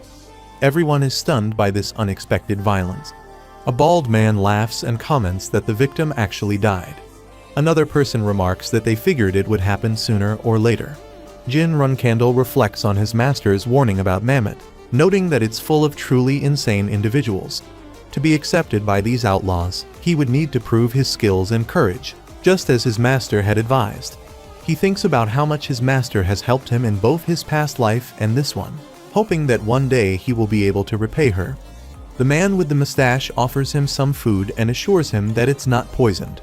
Everyone is stunned by this unexpected violence. A bald man laughs and comments that the victim actually died. Another person remarks that they figured it would happen sooner or later. Jin Runcandle reflects on his master's warning about Mammoth, noting that it's full of truly insane individuals. To be accepted by these outlaws, he would need to prove his skills and courage, just as his master had advised. He thinks about how much his master has helped him in both his past life and this one, hoping that one day he will be able to repay her. The man with the mustache offers him some food and assures him that it's not poisoned.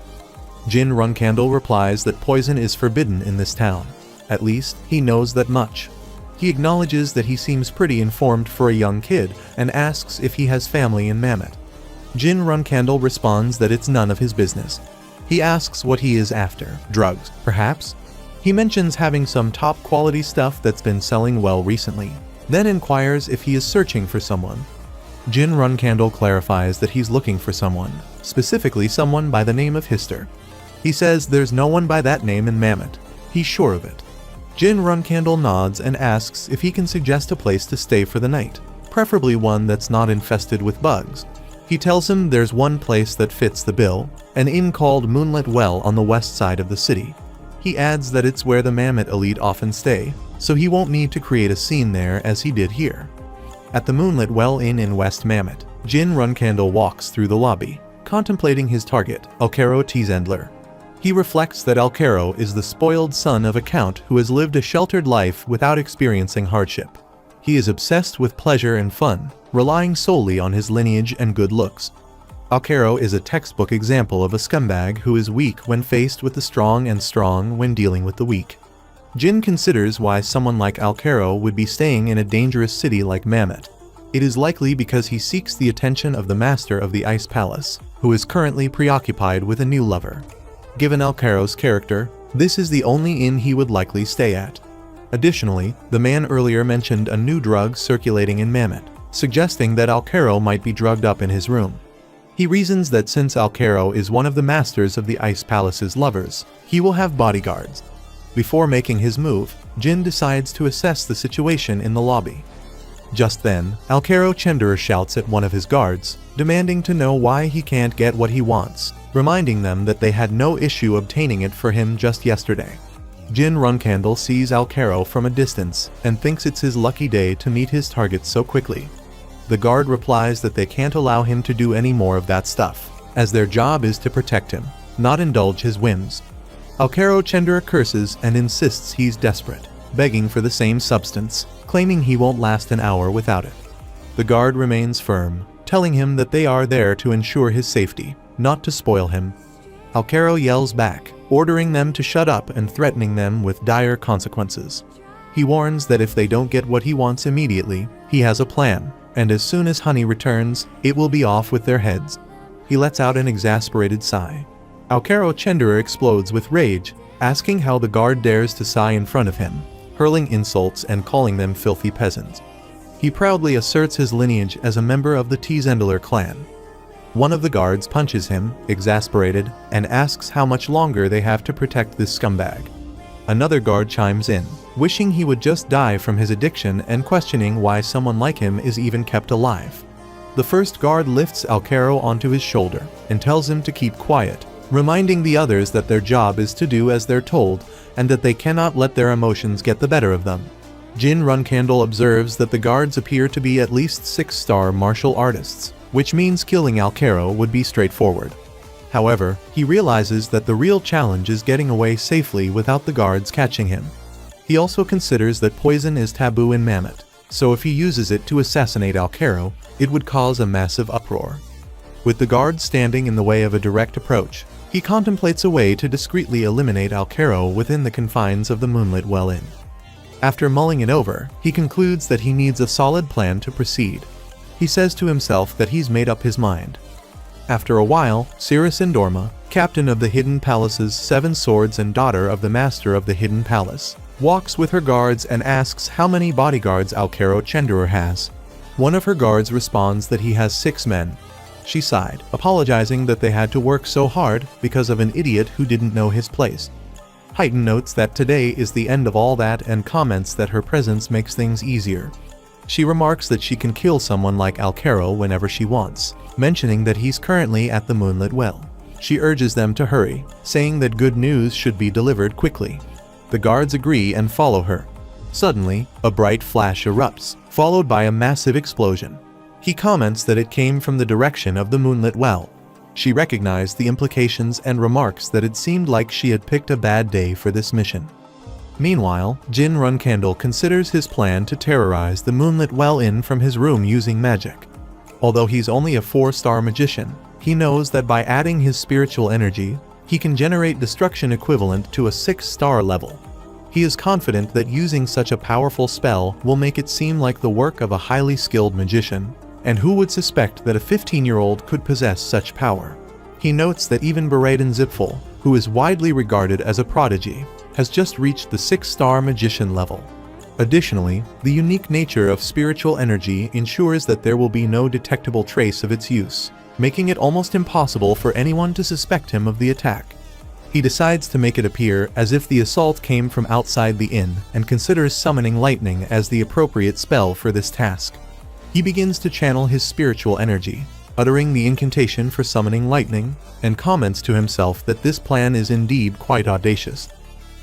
Jin Runcandle replies that poison is forbidden in this town. At least, he knows that much. He acknowledges that he seems pretty informed for a young kid and asks if he has family in Mammoth. Jin Runcandle responds that it's none of his business. He asks what he is after. Drugs, perhaps? He mentions having some top-quality stuff that's been selling well recently, then inquires if he is searching for someone. Jin Runcandle clarifies that he's looking for someone, specifically someone by the name of Hister. He says there's no one by that name in Mammoth. He's sure of it. Jin Runcandle nods and asks if he can suggest a place to stay for the night, preferably one that's not infested with bugs. He tells him there's one place that fits the bill, an inn called Moonlit Well on the west side of the city. He adds that it's where the Mammoth elite often stay, so he won't need to create a scene there as he did here. At the Moonlit Well Inn in West Mammoth, Jin Runkandle walks through the lobby, contemplating his target, Alcaro Tzendler. He reflects that Alcaro is the spoiled son of a count who has lived a sheltered life without experiencing hardship. He is obsessed with pleasure and fun, relying solely on his lineage and good looks. Alcaro is a textbook example of a scumbag who is weak when faced with the strong and strong when dealing with the weak. Jin considers why someone like Alcaro would be staying in a dangerous city like Mammoth. It is likely because he seeks the attention of the master of the Ice Palace, who is currently preoccupied with a new lover. Given Alcaro's character, this is the only inn he would likely stay at. Additionally, the man earlier mentioned a new drug circulating in Mammoth, suggesting that Alcaro might be drugged up in his room. He reasons that since Alcaro is one of the masters of the Ice Palace's lovers, he will have bodyguards. Before making his move, Jin decides to assess the situation in the lobby. Just then, Alcaro Tzendler shouts at one of his guards, demanding to know why he can't get what he wants, reminding them that they had no issue obtaining it for him just yesterday. Jin Runkandle sees Alcaro from a distance and thinks it's his lucky day to meet his target so quickly. The guard replies that they can't allow him to do any more of that stuff, as their job is to protect him, not indulge his whims. Alcaro Tzendler curses and insists he's desperate, begging for the same substance, claiming he won't last an hour without it. The guard remains firm, telling him that they are there to ensure his safety, not to spoil him. Alcaro yells back, ordering them to shut up and threatening them with dire consequences. He warns that if they don't get what he wants immediately, he has a plan, and as soon as Honey returns, it will be off with their heads. He lets out an exasperated sigh. Alcaro Tzendler explodes with rage, asking how the guard dares to sigh in front of him, hurling insults and calling them filthy peasants. He proudly asserts his lineage as a member of the Tzendler clan. One of the guards punches him, exasperated, and asks how much longer they have to protect this scumbag. Another guard chimes in, wishing he would just die from his addiction and questioning why someone like him is even kept alive. The first guard lifts Alcaro onto his shoulder and tells him to keep quiet, reminding the others that their job is to do as they're told and that they cannot let their emotions get the better of them. Jin Runkandle observes that the guards appear to be at least 6-star martial artists, which means killing Alcaro would be straightforward. However, he realizes that the real challenge is getting away safely without the guards catching him. He also considers that poison is taboo in Mammoth, so if he uses it to assassinate Alcaro, it would cause a massive uproar. With the guards standing in the way of a direct approach, he contemplates a way to discreetly eliminate Alcaro within the confines of the Moonlit Well Inn. After mulling it over, he concludes that he needs a solid plan to proceed. He says to himself that he's made up his mind. After a while, Cirrus Indorma, captain of the Hidden Palace's 7 swords and daughter of the master of the Hidden Palace, walks with her guards and asks how many bodyguards Alcaro Tzendler has. One of her guards responds that he has 6 men. She sighed, apologizing that they had to work so hard because of an idiot who didn't know his place. Heighten notes that today is the end of all that and comments that her presence makes things easier. She remarks that she can kill someone like Alcaro whenever she wants, mentioning that he's currently at the Moonlit Well. She urges them to hurry, saying that good news should be delivered quickly. The guards agree and follow her. Suddenly, a bright flash erupts, followed by a massive explosion. He comments that it came from the direction of the Moonlit Well. She recognized the implications and remarks that it seemed like she had picked a bad day for this mission. Meanwhile, Jin Runkandle considers his plan to terrorize the Moonlit Well Inn from his room using magic. Although he's only a 4-star magician, he knows that by adding his spiritual energy, he can generate destruction equivalent to a 6-star level. He is confident that using such a powerful spell will make it seem like the work of a highly skilled magician, and who would suspect that a 15-year-old could possess such power? He notes that even Baraden Zipful, who is widely regarded as a prodigy, has just reached the 6-star magician level. Additionally, the unique nature of spiritual energy ensures that there will be no detectable trace of its use, making it almost impossible for anyone to suspect him of the attack. He decides to make it appear as if the assault came from outside the inn and considers summoning lightning as the appropriate spell for this task. He begins to channel his spiritual energy, uttering the incantation for summoning lightning, and comments to himself that this plan is indeed quite audacious.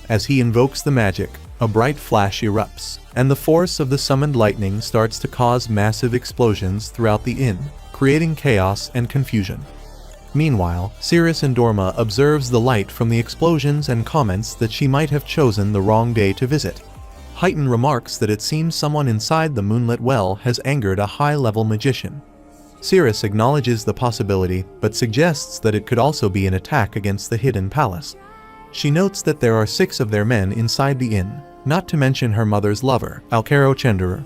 As he invokes the magic, A bright flash erupts, and the force of the summoned lightning starts to cause massive explosions throughout the inn, creating chaos and confusion. Meanwhile, Cirrus Endorma observes the light from the explosions and comments that she might have chosen the wrong day to visit. Heighten remarks that it seems someone inside the moonlit well has angered a high-level magician. Cirrus acknowledges the possibility, but suggests that it could also be an attack against the hidden palace. She notes that there are 6 of their men inside the inn, not to mention her mother's lover, Alcaro Chenderer.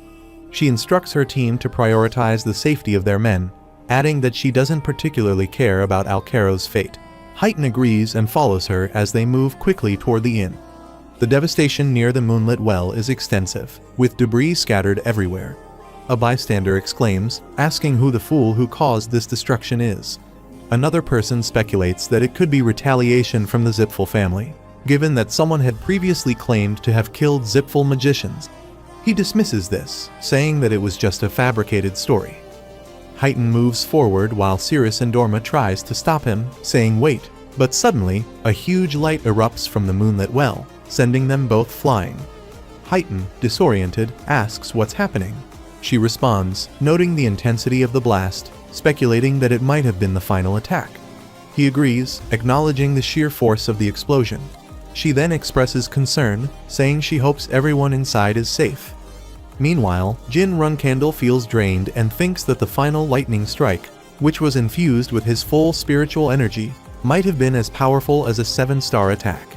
She instructs her team to prioritize the safety of their men, adding that she doesn't particularly care about Alcaro's fate. Heighten agrees and follows her as they move quickly toward the inn. The devastation near the moonlit well is extensive, with debris scattered everywhere. A bystander exclaims, asking who the fool who caused this destruction is. Another person speculates that it could be retaliation from the Zipful family, given that someone had previously claimed to have killed Zipful magicians. He dismisses this, saying that it was just a fabricated story. Heighten moves forward while Cirrus Endorma tries to stop him, saying wait, but suddenly, a huge light erupts from the moonlit well, sending them both flying. Heighten, disoriented, asks what's happening. She responds, noting the intensity of the blast, speculating that it might have been the final attack. He agrees, acknowledging the sheer force of the explosion. She then expresses concern, saying she hopes everyone inside is safe. Meanwhile, Jin Runcandle feels drained and thinks that the final lightning strike, which was infused with his full spiritual energy, might have been as powerful as a 7-star attack.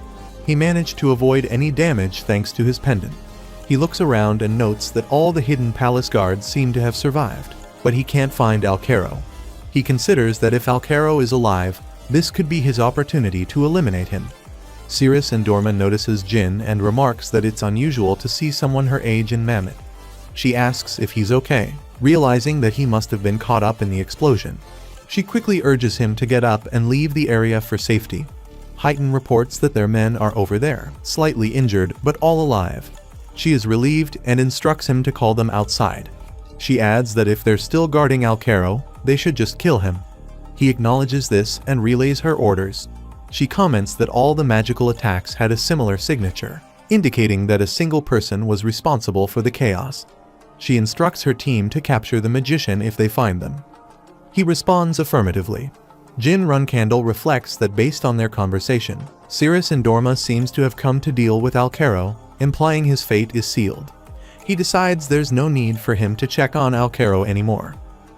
He managed to avoid any damage thanks to his pendant. He looks around and notes that all the hidden palace guards seem to have survived, but he can't find Alcaro. He considers that if Alcaro is alive, this could be his opportunity to eliminate him. Cirrus Endorma notices Jin and remarks that it's unusual to see someone her age in Mammoth. She asks if he's okay, realizing that he must have been caught up in the explosion. She quickly urges him to get up and leave the area for safety. Heighten reports that their men are over there, slightly injured but all alive. She is relieved and instructs him to call them outside. She adds that if they're still guarding Alcaro, they should just kill him. He acknowledges this and relays her orders. She comments that all the magical attacks had a similar signature, indicating that a single person was responsible for the chaos. She instructs her team to capture the magician if they find them. He responds affirmatively. Jin Runcandle reflects that based on their conversation, Cirrus Endorma seems to have come to deal with Alcaro, implying his fate is sealed. He decides there's no need for him to check on Alcaro anymore.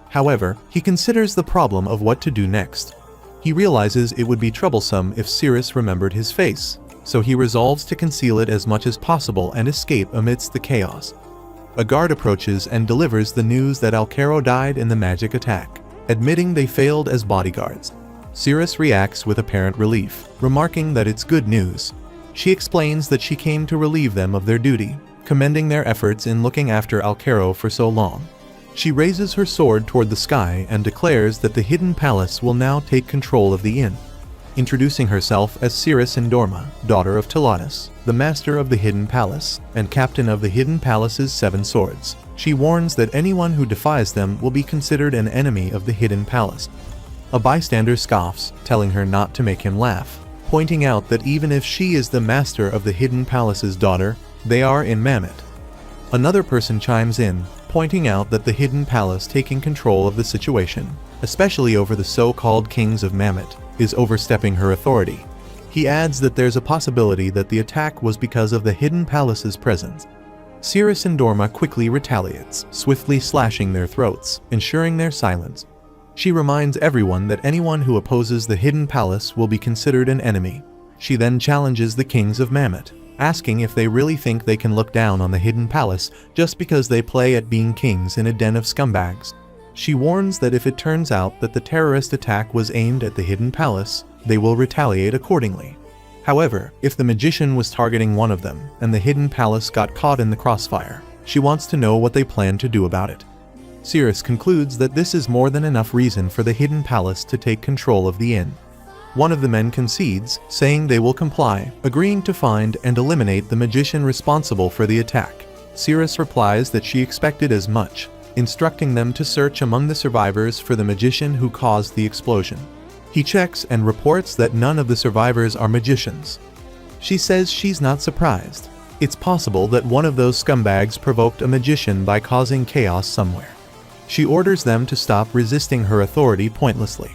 However, he considers the problem of what to do next. He realizes it would be troublesome if Cirrus remembered his face, so he resolves to conceal it as much as possible and escape amidst the chaos. A guard approaches and delivers the news that Alcaro died in the magic attack, admitting they failed as bodyguards. Cirrus reacts with apparent relief, remarking that it's good news. She explains that she came to relieve them of their duty, commending their efforts in looking after Alcaro for so long. She raises her sword toward the sky and declares that the hidden palace will now take control of the inn. Introducing herself as Cirrus Endorma, daughter of Talatus, the master of the hidden palace, and captain of the hidden palace's 7 swords, she warns that anyone who defies them will be considered an enemy of the hidden palace. A bystander scoffs, telling her not to make him laugh, pointing out that even if she is the master of the hidden palace's daughter, they are in Mammoth. Another person chimes in, pointing out that the hidden palace taking control of the situation, especially over the so-called kings of Mammoth, is overstepping her authority. He adds that there's a possibility that the attack was because of the hidden palace's presence. Cirrus Endorma quickly retaliates, swiftly slashing their throats, ensuring their silence. She reminds everyone that anyone who opposes the hidden palace will be considered an enemy. She then challenges the kings of Mammoth, asking if they really think they can look down on the hidden palace just because they play at being kings in a den of scumbags. She warns that if it turns out that the terrorist attack was aimed at the hidden palace, they will retaliate accordingly. However, if the magician was targeting one of them and the hidden palace got caught in the crossfire, she wants to know what they plan to do about it. Cirrus concludes that this is more than enough reason for the hidden palace to take control of the inn. One of the men concedes, saying they will comply, agreeing to find and eliminate the magician responsible for the attack. Cirrus replies that she expected as much, instructing them to search among the survivors for the magician who caused the explosion. He checks and reports that none of the survivors are magicians. She says she's not surprised. It's possible that one of those scumbags provoked a magician by causing chaos somewhere. She orders them to stop resisting her authority pointlessly.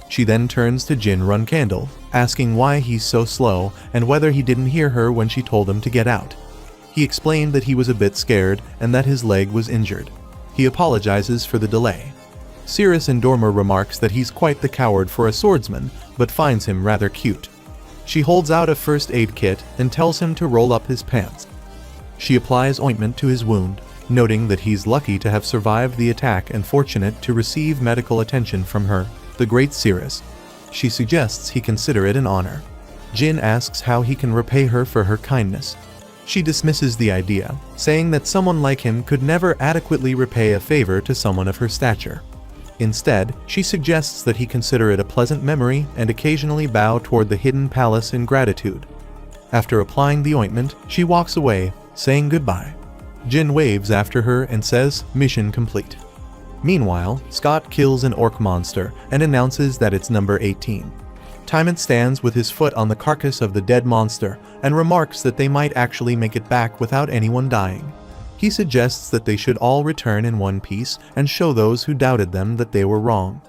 She then turns to Jin Runcandle, asking why he's so slow and whether he didn't hear her when she told him to get out. He explained that he was a bit scared and that his leg was injured. He apologizes for the delay. Cirrus and Dormer remarks that he's quite the coward for a swordsman, but finds him rather cute. She holds out a first aid kit and tells him to roll up his pants. She applies ointment to his wound, noting that he's lucky to have survived the attack and fortunate to receive medical attention from her, the great Cirrus. She suggests he consider it an honor. Jin asks how he can repay her for her kindness. She dismisses the idea, saying that someone like him could never adequately repay a favor to someone of her stature. Instead, she suggests that he consider it a pleasant memory and occasionally bow toward the hidden palace in gratitude. After applying the ointment, she walks away, saying goodbye. Jin waves after her and says, "Mission complete." Meanwhile, Scott kills an orc monster and announces that it's number 18. Tymont stands with his foot on the carcass of the dead monster and remarks that they might actually make it back without anyone dying. He suggests that they should all return in one piece and show those who doubted them that they were wrong.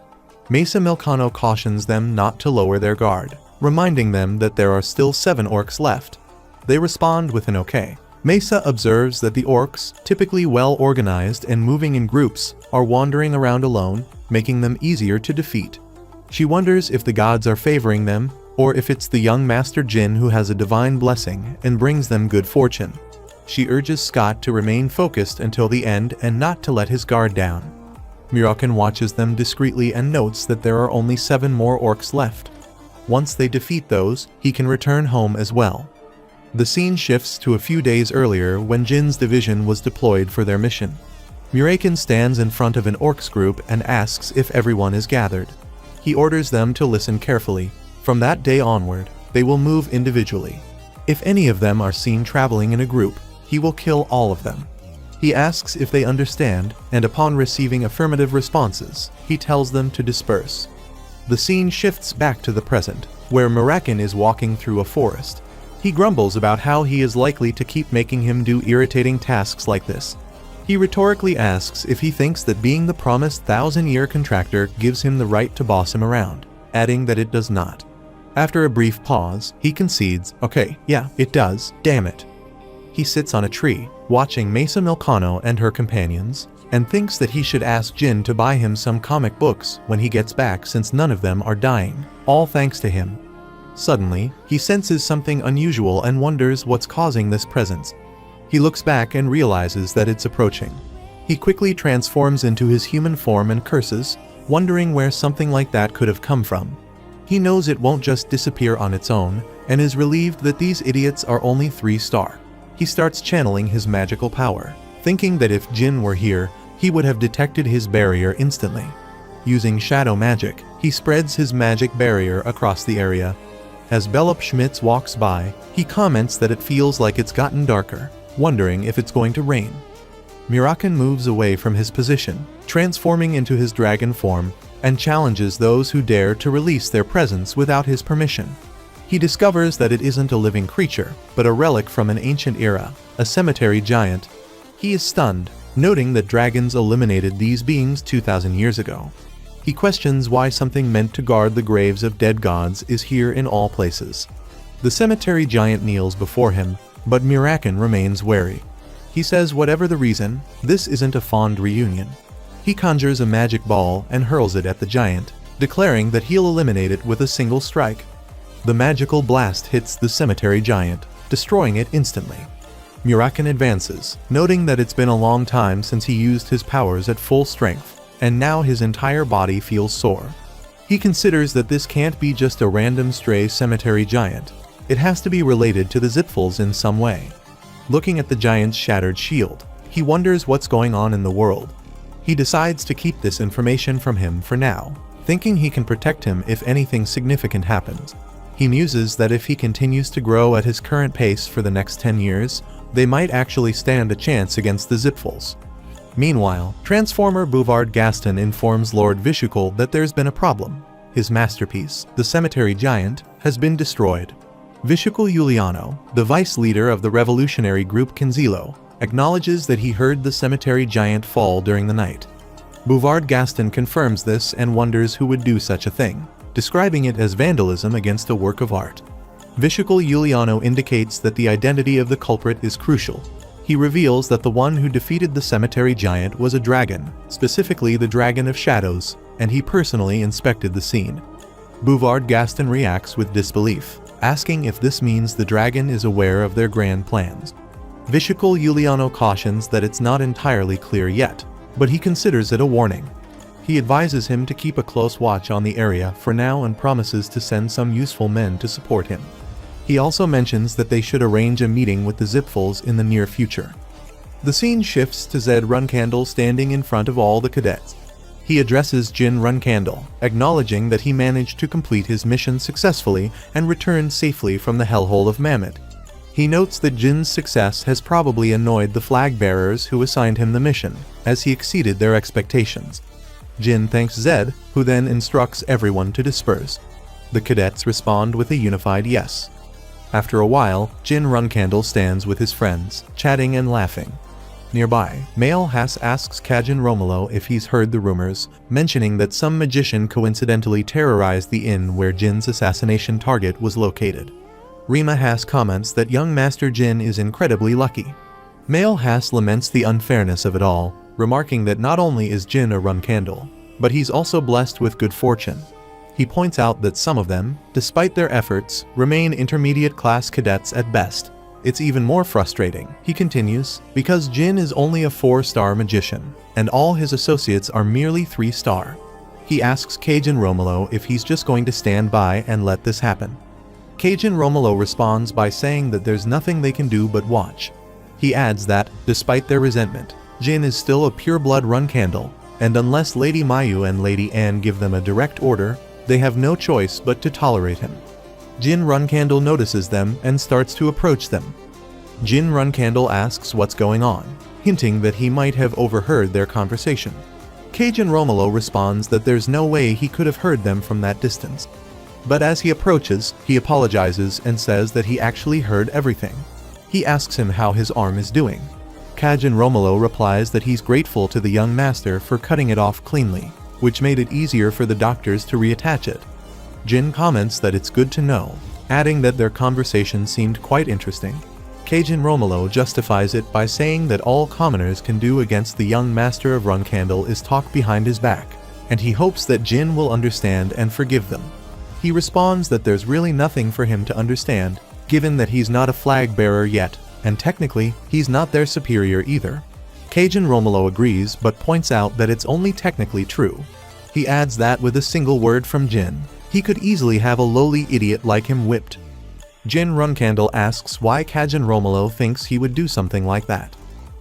Mesa Milcano cautions them not to lower their guard, reminding them that there are still 7 orcs left. They respond with an okay. Mesa observes that the orcs, typically well organized and moving in groups, are wandering around alone, making them easier to defeat. She wonders if the gods are favoring them, or if it's the young Master Jin who has a divine blessing and brings them good fortune. She urges Scott to remain focused until the end and not to let his guard down. Muraken watches them discreetly and notes that there are only 7 more orcs left. Once they defeat those, he can return home as well. The scene shifts to a few days earlier when Jin's division was deployed for their mission. Muraken stands in front of an orcs group and asks if everyone is gathered. He orders them to listen carefully. From that day onward, they will move individually. If any of them are seen traveling in a group, he will kill all of them. He asks if they understand, and upon receiving affirmative responses, he tells them to disperse. The scene shifts back to the present, where Muraken is walking through a forest. He grumbles about how he is likely to keep making him do irritating tasks like this. He rhetorically asks if he thinks that being the promised 1,000-year contractor gives him the right to boss him around, adding that it does not. After a brief pause, he concedes, "Okay, yeah, it does, damn it." He sits on a tree, watching Mesa Milcano and her companions, and thinks that he should ask Jin to buy him some comic books when he gets back since none of them are dying, all thanks to him. Suddenly, he senses something unusual and wonders what's causing this presence. He looks back and realizes that it's approaching. He quickly transforms into his human form and curses, wondering where something like that could have come from. He knows it won't just disappear on its own, and is relieved that these idiots are only 3-star. He starts channeling his magical power, thinking that if Jin were here, he would have detected his barrier instantly. Using shadow magic, he spreads his magic barrier across the area. As Bellup Schmitz walks by, he comments that it feels like it's gotten darker, wondering if it's going to rain. Muraken moves away from his position, transforming into his dragon form, and challenges those who dare to release their presence without his permission. He discovers that it isn't a living creature, but a relic from an ancient era, a cemetery giant. He is stunned, noting that dragons eliminated these beings 2,000 years ago. He questions why something meant to guard the graves of dead gods is here in all places. The cemetery giant kneels before him, but Muraken remains wary. He says whatever the reason, this isn't a fond reunion. He conjures a magic ball and hurls it at the giant, declaring that he'll eliminate it with a single strike. The magical blast hits the cemetery giant, destroying it instantly. Muraken advances, noting that it's been a long time since he used his powers at full strength, and now his entire body feels sore. He considers that this can't be just a random stray cemetery giant. It has to be related to the Zipfels in some way. Looking at the giant's shattered shield, he wonders what's going on in the world. He decides to keep this information from him for now, thinking he can protect him if anything significant happens. He muses that if he continues to grow at his current pace for the next 10 years, they might actually stand a chance against the Zipfels. Meanwhile, Transformer Bouvard Gaston informs Lord Vishukal that there's been a problem. His masterpiece, the cemetery giant, has been destroyed. Vishakel Giuliano, the vice leader of the revolutionary group Kinzilo, acknowledges that he heard the cemetery giant fall during the night. Bouvard Gaston confirms this and wonders who would do such a thing, describing it as vandalism against a work of art. Vishakel Giuliano indicates that the identity of the culprit is crucial. He reveals that the one who defeated the cemetery giant was a dragon, specifically the Dragon of Shadows, and he personally inspected the scene. Bouvard Gaston reacts with disbelief, asking if this means the dragon is aware of their grand plans. Vishakel Giuliano cautions that it's not entirely clear yet, but he considers it a warning. He advises him to keep a close watch on the area for now and promises to send some useful men to support him. He also mentions that they should arrange a meeting with the Zipfuls in the near future. The scene shifts to Zed Runcandle standing in front of all the cadets. He addresses Jin Runcandle, acknowledging that he managed to complete his mission successfully and returned safely from the hellhole of Mammoth. He notes that Jin's success has probably annoyed the flag bearers who assigned him the mission, as he exceeded their expectations. Jin thanks Zed, who then instructs everyone to disperse. The cadets respond with a unified yes. After a while, Jin Runcandle stands with his friends, chatting and laughing. Nearby, Male Hass asks Kajin Romolo if he's heard the rumors, mentioning that some magician coincidentally terrorized the inn where Jin's assassination target was located. Rima Hass comments that young Master Jin is incredibly lucky. Male Hass laments the unfairness of it all, remarking that not only is Jin a Runcandle, but he's also blessed with good fortune. He points out that some of them, despite their efforts, remain intermediate-class cadets at best. It's even more frustrating, he continues, because Jin is only a 4-star magician, and all his associates are merely 3-star. He asks Kajin Romolo if he's just going to stand by and let this happen. Kajin Romolo responds by saying that there's nothing they can do but watch. He adds that, despite their resentment, Jin is still a pure-blood Runcandle, and unless Lady Mayu and Lady Anne give them a direct order, they have no choice but to tolerate him. Jin Runcandle notices them and starts to approach them. Jin Runcandle asks what's going on, hinting that he might have overheard their conversation. Kajin Romolo responds that there's no way he could have heard them from that distance. But as he approaches, he apologizes and says that he actually heard everything. He asks him how his arm is doing. Kajin Romolo replies that he's grateful to the young master for cutting it off cleanly, which made it easier for the doctors to reattach it. Jin comments that it's good to know, adding that their conversation seemed quite interesting. Kajin Romolo justifies it by saying that all commoners can do against the young master of Runcandle is talk behind his back, and he hopes that Jin will understand and forgive them. He responds that there's really nothing for him to understand, given that he's not a flag bearer yet, and technically, he's not their superior either. Kajin Romolo agrees but points out that it's only technically true. He adds that with a single word from Jin, he could easily have a lowly idiot like him whipped. Jin Runcandle asks why Kajin Romolo thinks he would do something like that.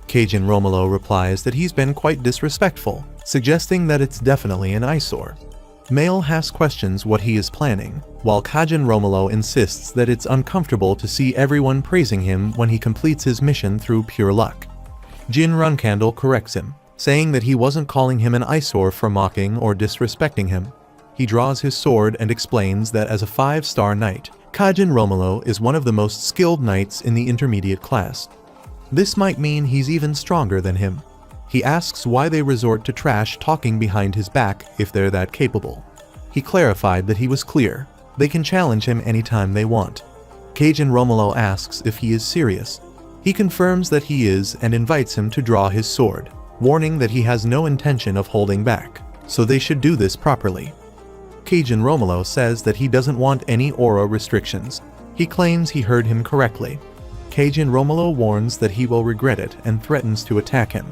Kajin Romolo replies that he's been quite disrespectful, suggesting that it's definitely an eyesore. Male Hass questions what he is planning, while Kajin Romolo insists that it's uncomfortable to see everyone praising him when he completes his mission through pure luck. Jin Runcandle corrects him, saying that he wasn't calling him an eyesore for mocking or disrespecting him. He draws his sword and explains that as a 5-star knight, Kajin Romolo is one of the most skilled knights in the intermediate class. This might mean he's even stronger than him. He asks why they resort to trash talking behind his back if they're that capable. He clarified that he was clear. They can challenge him anytime they want. Kajin Romolo asks if he is serious. He confirms that he is and invites him to draw his sword, warning that he has no intention of holding back, so they should do this properly. Kajin Romolo says that he doesn't want any aura restrictions. He claims he heard him correctly. Kajin Romolo warns that he will regret it and threatens to attack him.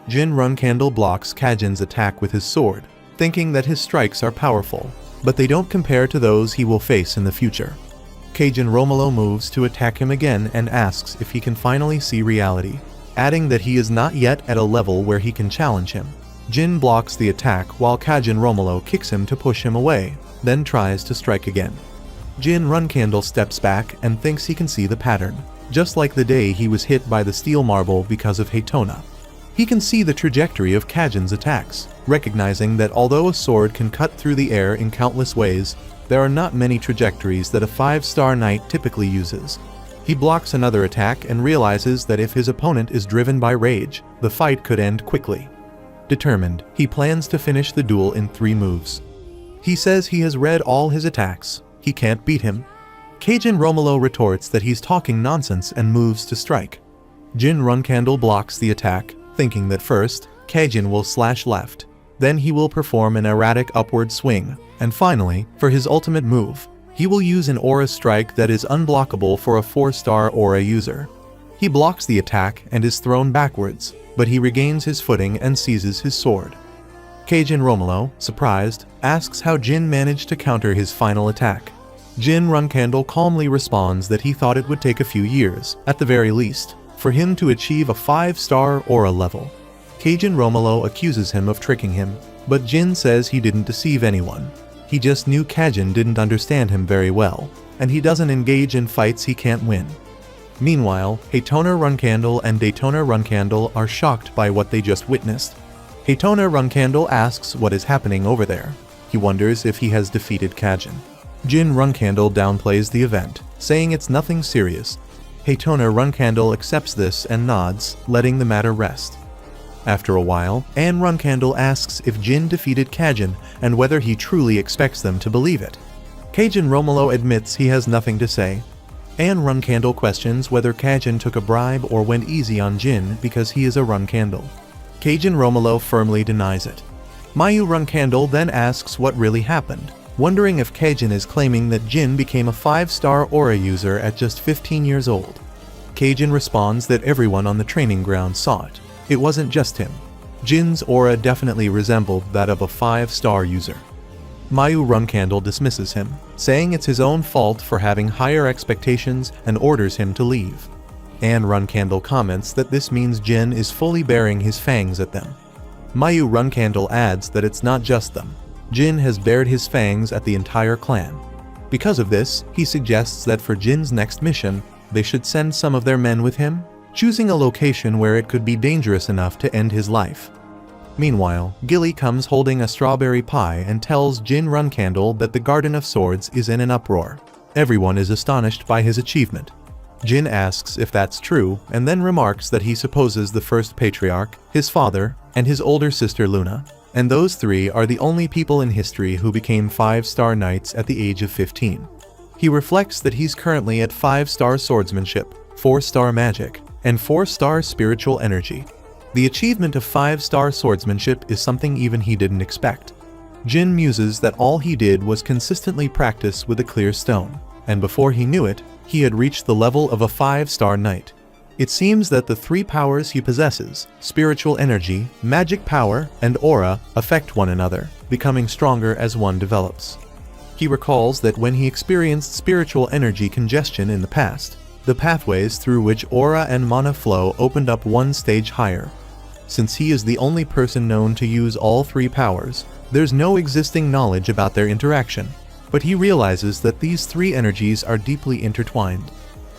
Jin Runcandle blocks Kajin's attack with his sword, thinking that his strikes are powerful, but they don't compare to those he will face in the future. Kajin Romolo moves to attack him again and asks if he can finally see reality, adding that he is not yet at a level where he can challenge him. Jin blocks the attack while Kajin Romolo kicks him to push him away, then tries to strike again. Jin Runcandle steps back and thinks he can see the pattern, just like the day he was hit by the steel marble because of Haytona. He can see the trajectory of Kajin's attacks, recognizing that although a sword can cut through the air in countless ways, there are not many trajectories that a 5-star knight typically uses. He blocks another attack and realizes that if his opponent is driven by rage, the fight could end quickly. Determined, he plans to finish the duel in 3 moves. He says he has read all his attacks. He can't beat him. Kajin Romolo retorts that he's talking nonsense and moves to strike. Jin Runkandle blocks the attack, thinking that first, Kajin will slash left. Then he will perform an erratic upward swing, and finally, for his ultimate move, he will use an aura strike that is unblockable for a 4-star aura user. He blocks the attack and is thrown backwards, but he regains his footing and seizes his sword. Kajin Romolo, surprised, asks how Jin managed to counter his final attack. Jin Runkandle calmly responds that he thought it would take a few years, at the very least, for him to achieve a 5-star aura level. Kajin Romolo accuses him of tricking him, but Jin says he didn't deceive anyone. He just knew Kajin didn't understand him very well, and he doesn't engage in fights he can't win. Meanwhile, Haytona Runkandle and Daytona Runkandle are shocked by what they just witnessed. Haytona Runkandle asks what is happening over there. He wonders if he has defeated Kajin. Jin Runkandle downplays the event, saying it's nothing serious. Haytona Runkandle accepts this and nods, letting the matter rest. After a while, Anne Runkandle asks if Jin defeated Kajin and whether he truly expects them to believe it. Kajin Romolo admits he has nothing to say. Anne Runkandle questions whether Kajin took a bribe or went easy on Jin because he is a Runkandle. Kajin Romolo firmly denies it. Mayu Runkandle then asks what really happened, wondering if Kajin is claiming that Jin became a 5-star aura user at just 15 years old. Kajin responds that everyone on the training ground saw it. It wasn't just him. Jin's aura definitely resembled that of a 5-star user. Mayu Runkandle dismisses him, saying it's his own fault for having higher expectations and orders him to leave. Anne Runkandle comments that this means Jin is fully baring his fangs at them. Mayu Runkandle adds that it's not just them. Jin has bared his fangs at the entire clan. Because of this, he suggests that for Jin's next mission, they should send some of their men with him, choosing a location where it could be dangerous enough to end his life. Meanwhile, Gilly comes holding a strawberry pie and tells Jin Runkandle that the Garden of Swords is in an uproar. Everyone is astonished by his achievement. Jin asks if that's true and then remarks that he supposes the first patriarch, his father, and his older sister Luna, and those 3 are the only people in history who became 5-star knights at the age of 15. He reflects that he's currently at 5-star swordsmanship, 4-star magic, and 4-star spiritual energy. The achievement of 5-star swordsmanship is something even he didn't expect. Jin muses that all he did was consistently practice with a clear stone, and before he knew it, he had reached the level of a 5-star knight. It seems that the 3 powers he possesses, spiritual energy, magic power, and aura, affect one another, becoming stronger as one develops. He recalls that when he experienced spiritual energy congestion in the past, the pathways through which aura and mana flow opened up one stage higher. Since he is the only person known to use all 3 powers, there's no existing knowledge about their interaction, but he realizes that these 3 energies are deeply intertwined.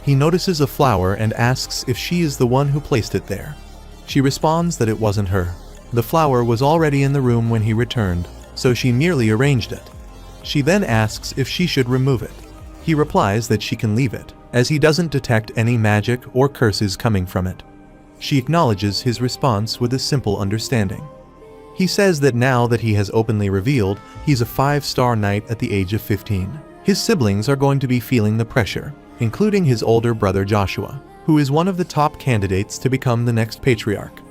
He notices a flower and asks if she is the one who placed it there. She responds that it wasn't her. The flower was already in the room when he returned, so she merely arranged it. She then asks if she should remove it. He replies that she can leave it, as he doesn't detect any magic or curses coming from it. She acknowledges his response with a simple understanding. He says that now that he has openly revealed he's a 5-star knight at the age of 15, his siblings are going to be feeling the pressure, including his older brother Joshua, who is one of the top candidates to become the next patriarch.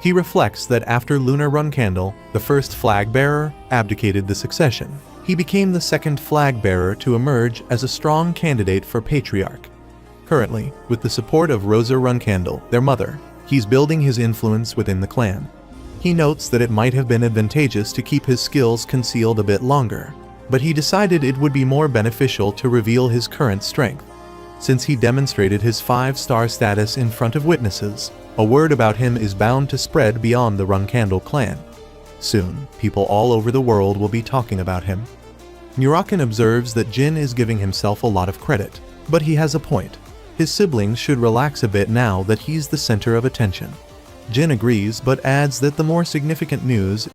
He reflects that after Luna Runkandle, the first flag bearer, abdicated the succession, he became the second flag bearer to emerge as a strong candidate for patriarch. Currently, with the support of Rosa Runkandle, their mother, he's building his influence within the clan. He notes that it might have been advantageous to keep his skills concealed a bit longer, but he decided it would be more beneficial to reveal his current strength. Since he demonstrated his 5-star status in front of witnesses, a word about him is bound to spread beyond the Runkandle clan. Soon, people all over the world will be talking about him. Nurakan observes that Jin is giving himself a lot of credit, but he has a point. His siblings should relax a bit now that he's the center of attention. Jin agrees but adds that the more significant news